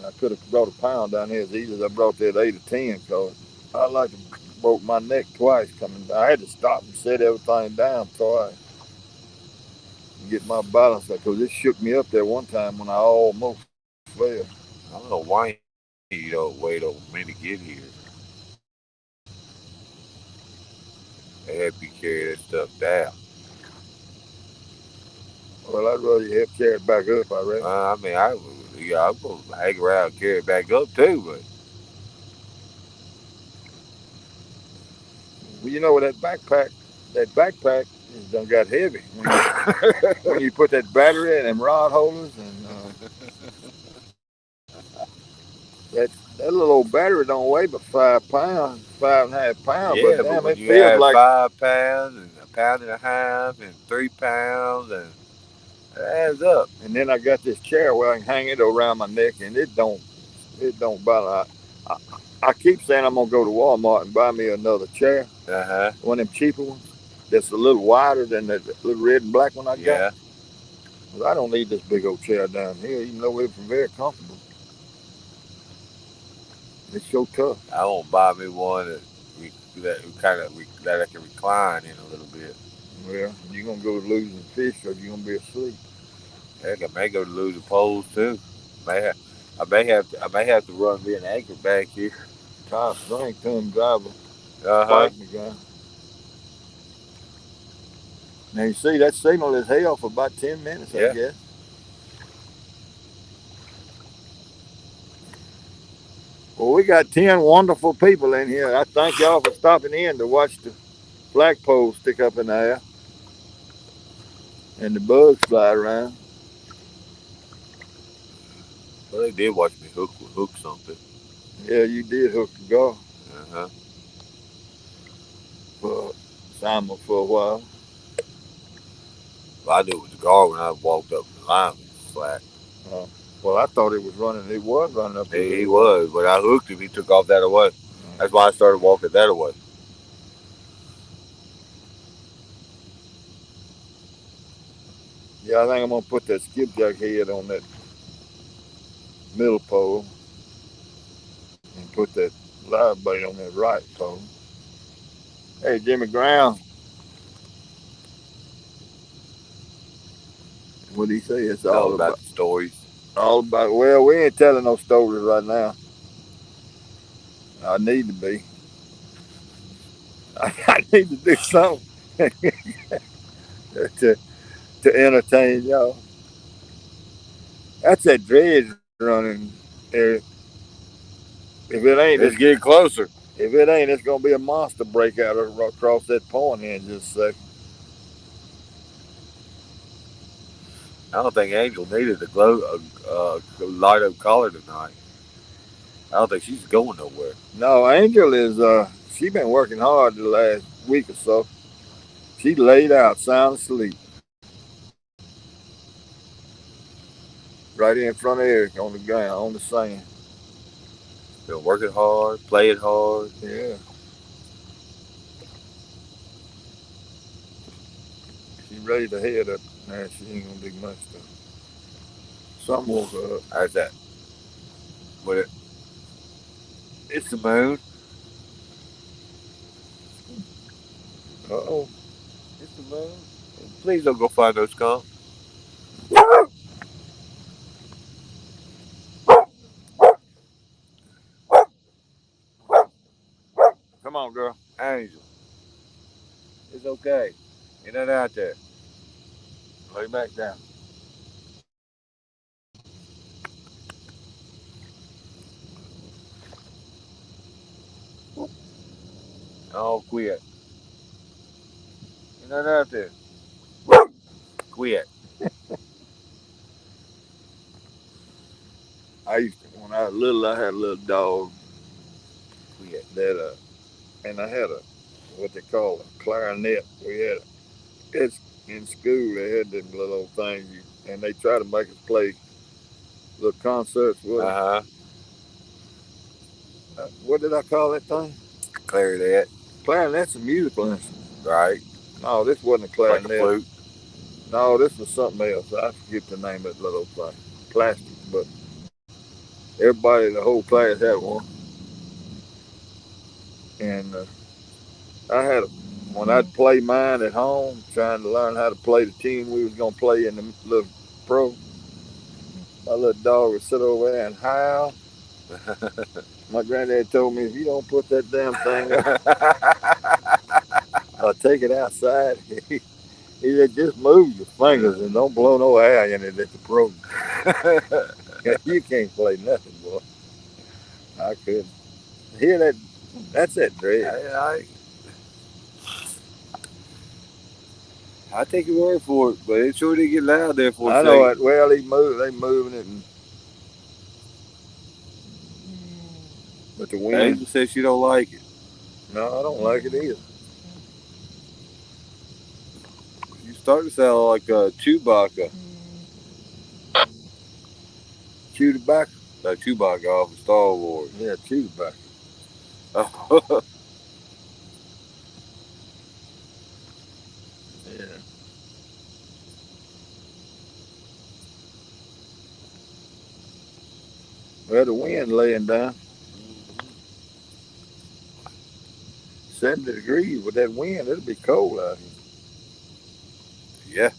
I could have brought a pound down here as easy as I brought that 8 or 10. Cause I like to broke my neck twice coming down. I had to stop and set everything down so I get my balance because it shook me up there one time when I almost fell. I don't know why you don't wait a minute to get here. They had me carry that stuff down. Well, I'd rather you help carry it back up, I reckon. I mean, I'm gonna hang around and carry it back up too, but Well, you know, with that backpack is done got heavy when you put that battery in and rod holders and that little old battery don't weigh but 5 pounds, 5.5 pounds. But yeah, but damn, when it you feels add like. 5 pounds and a pound and a half and 3 pounds, and it adds up. And then I got this chair where I can hang it around my neck, and it don't bother. I keep saying I'm gonna go to Walmart and buy me another chair, Uh huh. one of them cheaper ones that's a little wider than the little red and black one I got. Yeah. 'Cause I don't need this big old chair down here, even though it's very comfortable. It's so tough. I won't buy me one that I can recline in a little bit. Well, you gonna go losing fish or you gonna be asleep. Heck, I may go to losing poles too. May have, I may have to run me an anchor back here. Tie a string to him, drive a Uh huh. fighting guy. Now you see that signal is held for about 10 minutes, I Yeah. guess. Well, we got 10 wonderful people in here. I thank y'all for stopping in to watch the flagpole stick up in the air and the bugs fly around. Well, they did watch me hook something. Yeah, you did hook the gar Uh huh. for Simon for a while. Well, I knew it was a guard when I walked up the line was flat. Uh, well, I thought it was running. It was running up here a He little while. was, but I hooked him. He took off that away. That's why I started walking that away. Yeah, I think I'm gonna put that skipjack head on that middle pole and put that live bait on that right pole. Hey, Jimmy Brown, what did he say? It's All about the stories. all about. Well, we ain't telling no stories right now. I need to be. I need to do something to entertain y'all. That's that dredge running there. If it ain't, It's getting closer. if it ain't, it's gonna be a monster breakout across that point here in just a second. I don't think Angel needed a light up collar tonight. I don't think she's going nowhere. No, Angel is she been working hard the last week or so. She laid out sound asleep right in front of Eric on the ground on the sand. Been working hard, playing hard. Yeah, she ready to head up. Nah, she ain't gonna do much though. Some woke her up. How's that? But it's the moon. Uh-oh. It's the moon. Please don't go find those skunk. Come on, girl. Angel, it's okay. You're not out there. Lay back down. Oh, quit. You're not out there. Quit. I used to, when I was little, I had a little dog Quit. that, and I had a, what they call a clarinet. We had, it's in school, they had them little old things, and they try to make us play little concerts with them. Uh huh. What did I call that thing? Clear that. Clarinet's a musical instrument. Right. No, this wasn't a Like a clarinet. flute. No, this was something else. I forget the name of that little thing. Plastic, but everybody, the whole class had one. And I had a, when I'd play mine at home, trying to learn how to play the tune we was gonna play in the little pro, my little dog would sit over there and howl. My granddad told me if you don't put that damn thing up or take it outside, he said just move your fingers and don't blow no air in it at the pro. You can't play nothing, boy. I couldn't hear that. That's that dread. I take your word for it, but it sure did get loud there for a I know second. it. Well, he moved. They moving it, and but the wind. Angel says she don't like it. No, I don't like it either. You start to sound like Chewbacca. Chew tobacco. Like Chewbacca off of Star Wars. Yeah, chew tobacco. Yeah. Well, the wind laying down 70 degrees with that wind. It'll be cold out here. Yeah.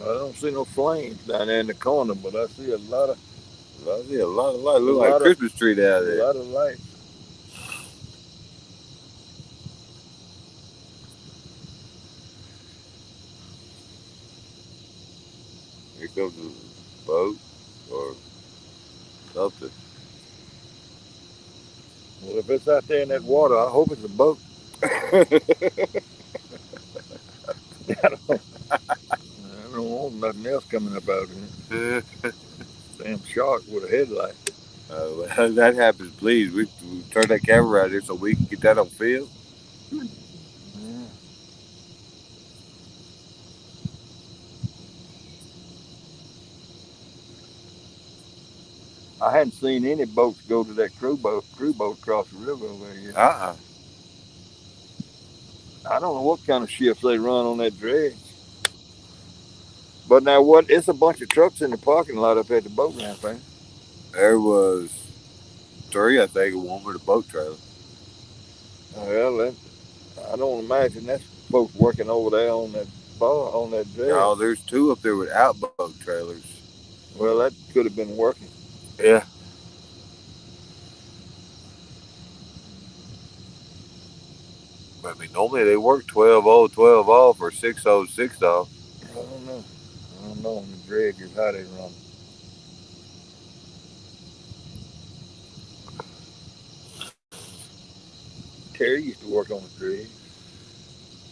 I don't see no flames down there in the corner, but I see a lot of I see a lot of light. a Look like a lot of Christmas tree down a there. lot of light. Here comes a boat or something. Well, if it's out there in that water, I hope it's a boat. I don't want nothing else coming up out here. Damn shark with a headlight. When that happens, please, we turn that camera out there so we can get that on film. Yeah. I hadn't seen any boats go to that crew boat across the river over there yet. Uh-uh. I don't know what kind of shifts they run on that dredge. But now what? It's a bunch of trucks in the parking lot up at the boat ramp, ain't it? There was three, I think, of one with a boat trailer. Well, I don't imagine that's folks working over there on that bar on that dredge. Oh, there's two up there without boat trailers. Well, that could have been working. Yeah. I mean, normally they work 12 on, 12 off, or 6 on, 6 off. I don't know. I don't know on the dredges how they run. Terry used to work on the dredge.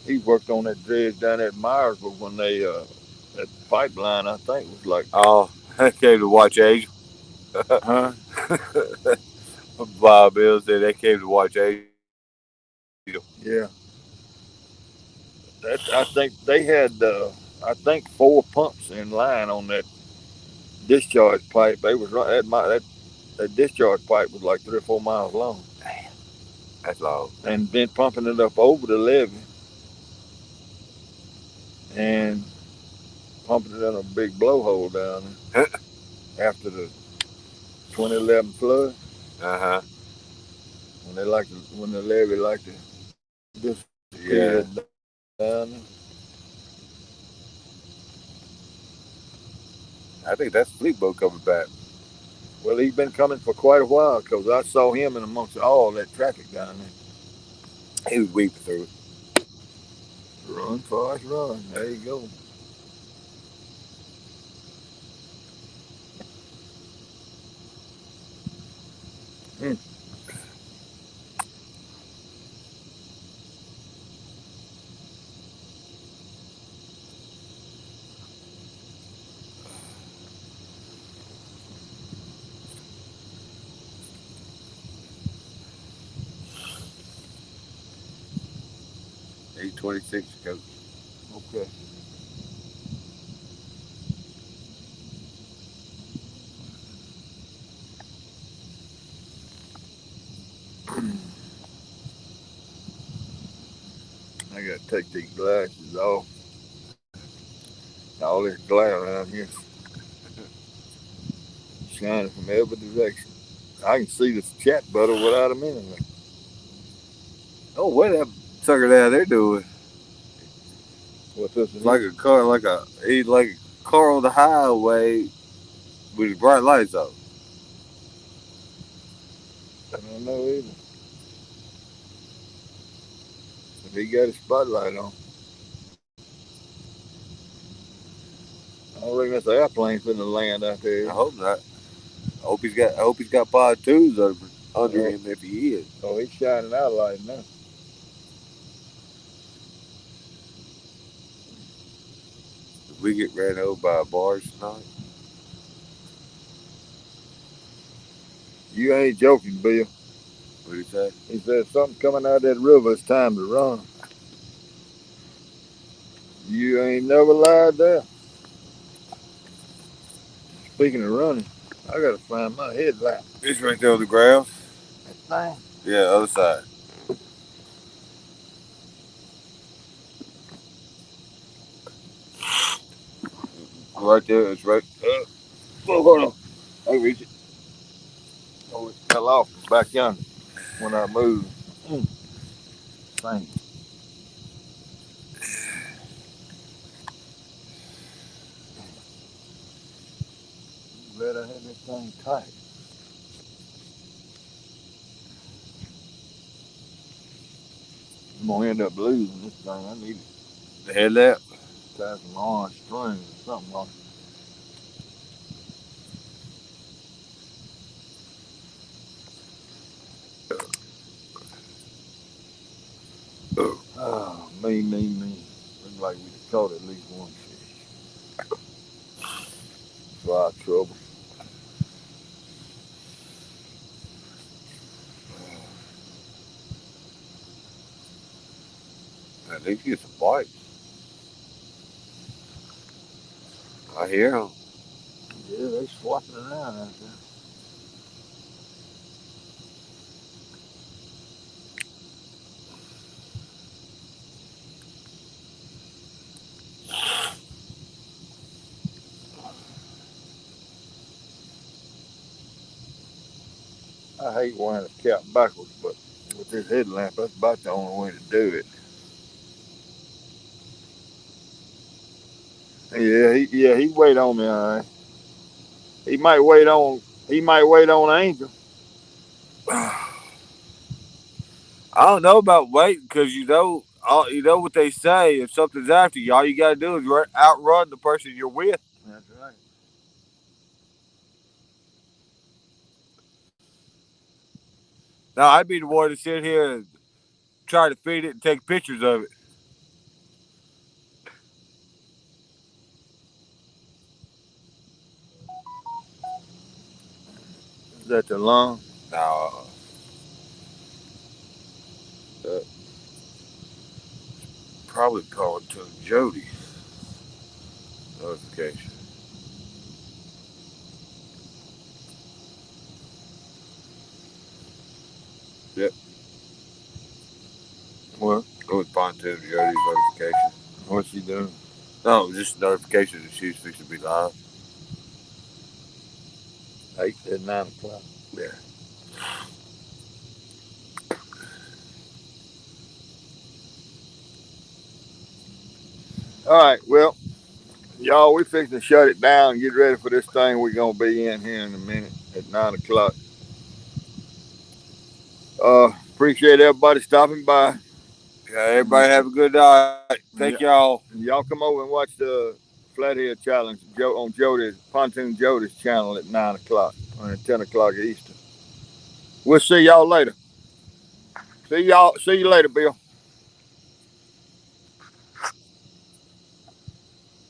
He worked on that dredge down at Myersville when they that pipeline I think was like, Oh, I came to watch Angel. huh? Bob Bill said they came to watch Angel. Yeah. That I think they had I think four pumps in line on that discharge pipe. They was run that discharge pipe was like 3 or 4 miles long, That's all. and then pumping it up over the levee and pumping it in a big blowhole down there after the 2011 flood Uh-huh. when the levee like to disappear Yeah. down there. I think that's Fleet Boat coming back. Well, he's been coming for quite a while because I saw him in amongst all that traffic down there. He was weeping through it. Run, Forrest, run. There you go. Hmm. He's 26 coach. Okay. I got to take these glasses off. All this glare around here shining from every direction. I can see the chat better without them anyway. Oh, what that sucker down there doing? What's this It's in here? like a car, he's like a car on the highway with his bright lights on. I don't know either. If he got his spotlight on, I don't reckon that's an airplane finna land out there. I hope not. I hope he's got pod twos under Oh, him if he is. oh, he's shining out like now. If we get ran over by a barge tonight, You ain't joking, Bill. what do you say? He said something coming out of that river. It's time to run. You ain't never lied there. Speaking of running, I gotta find my headlight. It's right there on the ground. That thing. Yeah, other side. Right there. It's right. Oh, hold on. I reach it. Oh, it fell off back yonder when I moved. Mm, thing. Glad I had that thing tight. I'm gonna end up losing this thing. I need to The headlamp. tie some orange string or something on it. Oh, me. Looks like we caught at least one fish. For our trouble. I need to get some bites. I hear him. Yeah, they swapping around out there. I hate wearing a cap backwards, but with this headlamp, that's about the only way to do it. Yeah, he wait on me. All right. He might wait on. He might wait on Angel. I don't know about waiting because you know what they say. If something's after you, all you gotta do is outrun the person you're with. That's right. Now I'd be the one to sit here and try to feed it and take pictures of it. Is that the long? Now, Uh, probably calling to Jody notification. yep. Well, It was Pontoon Jody's notification. what's she doing? No, just notification that she's fixing to be live. 8 to 9 o'clock. Yeah. All right. Well, y'all, we fixing to shut it down and get ready for this thing we're gonna be in here in a minute at 9 o'clock. Appreciate everybody stopping by. Yeah, everybody have a good night. Thank Yeah. y'all. Y'all come over and watch the Flathead Challenge on Jody's Pontoon Jody's channel at 9 o'clock or at 10 o'clock Eastern. We'll see y'all later. See you later, Bill.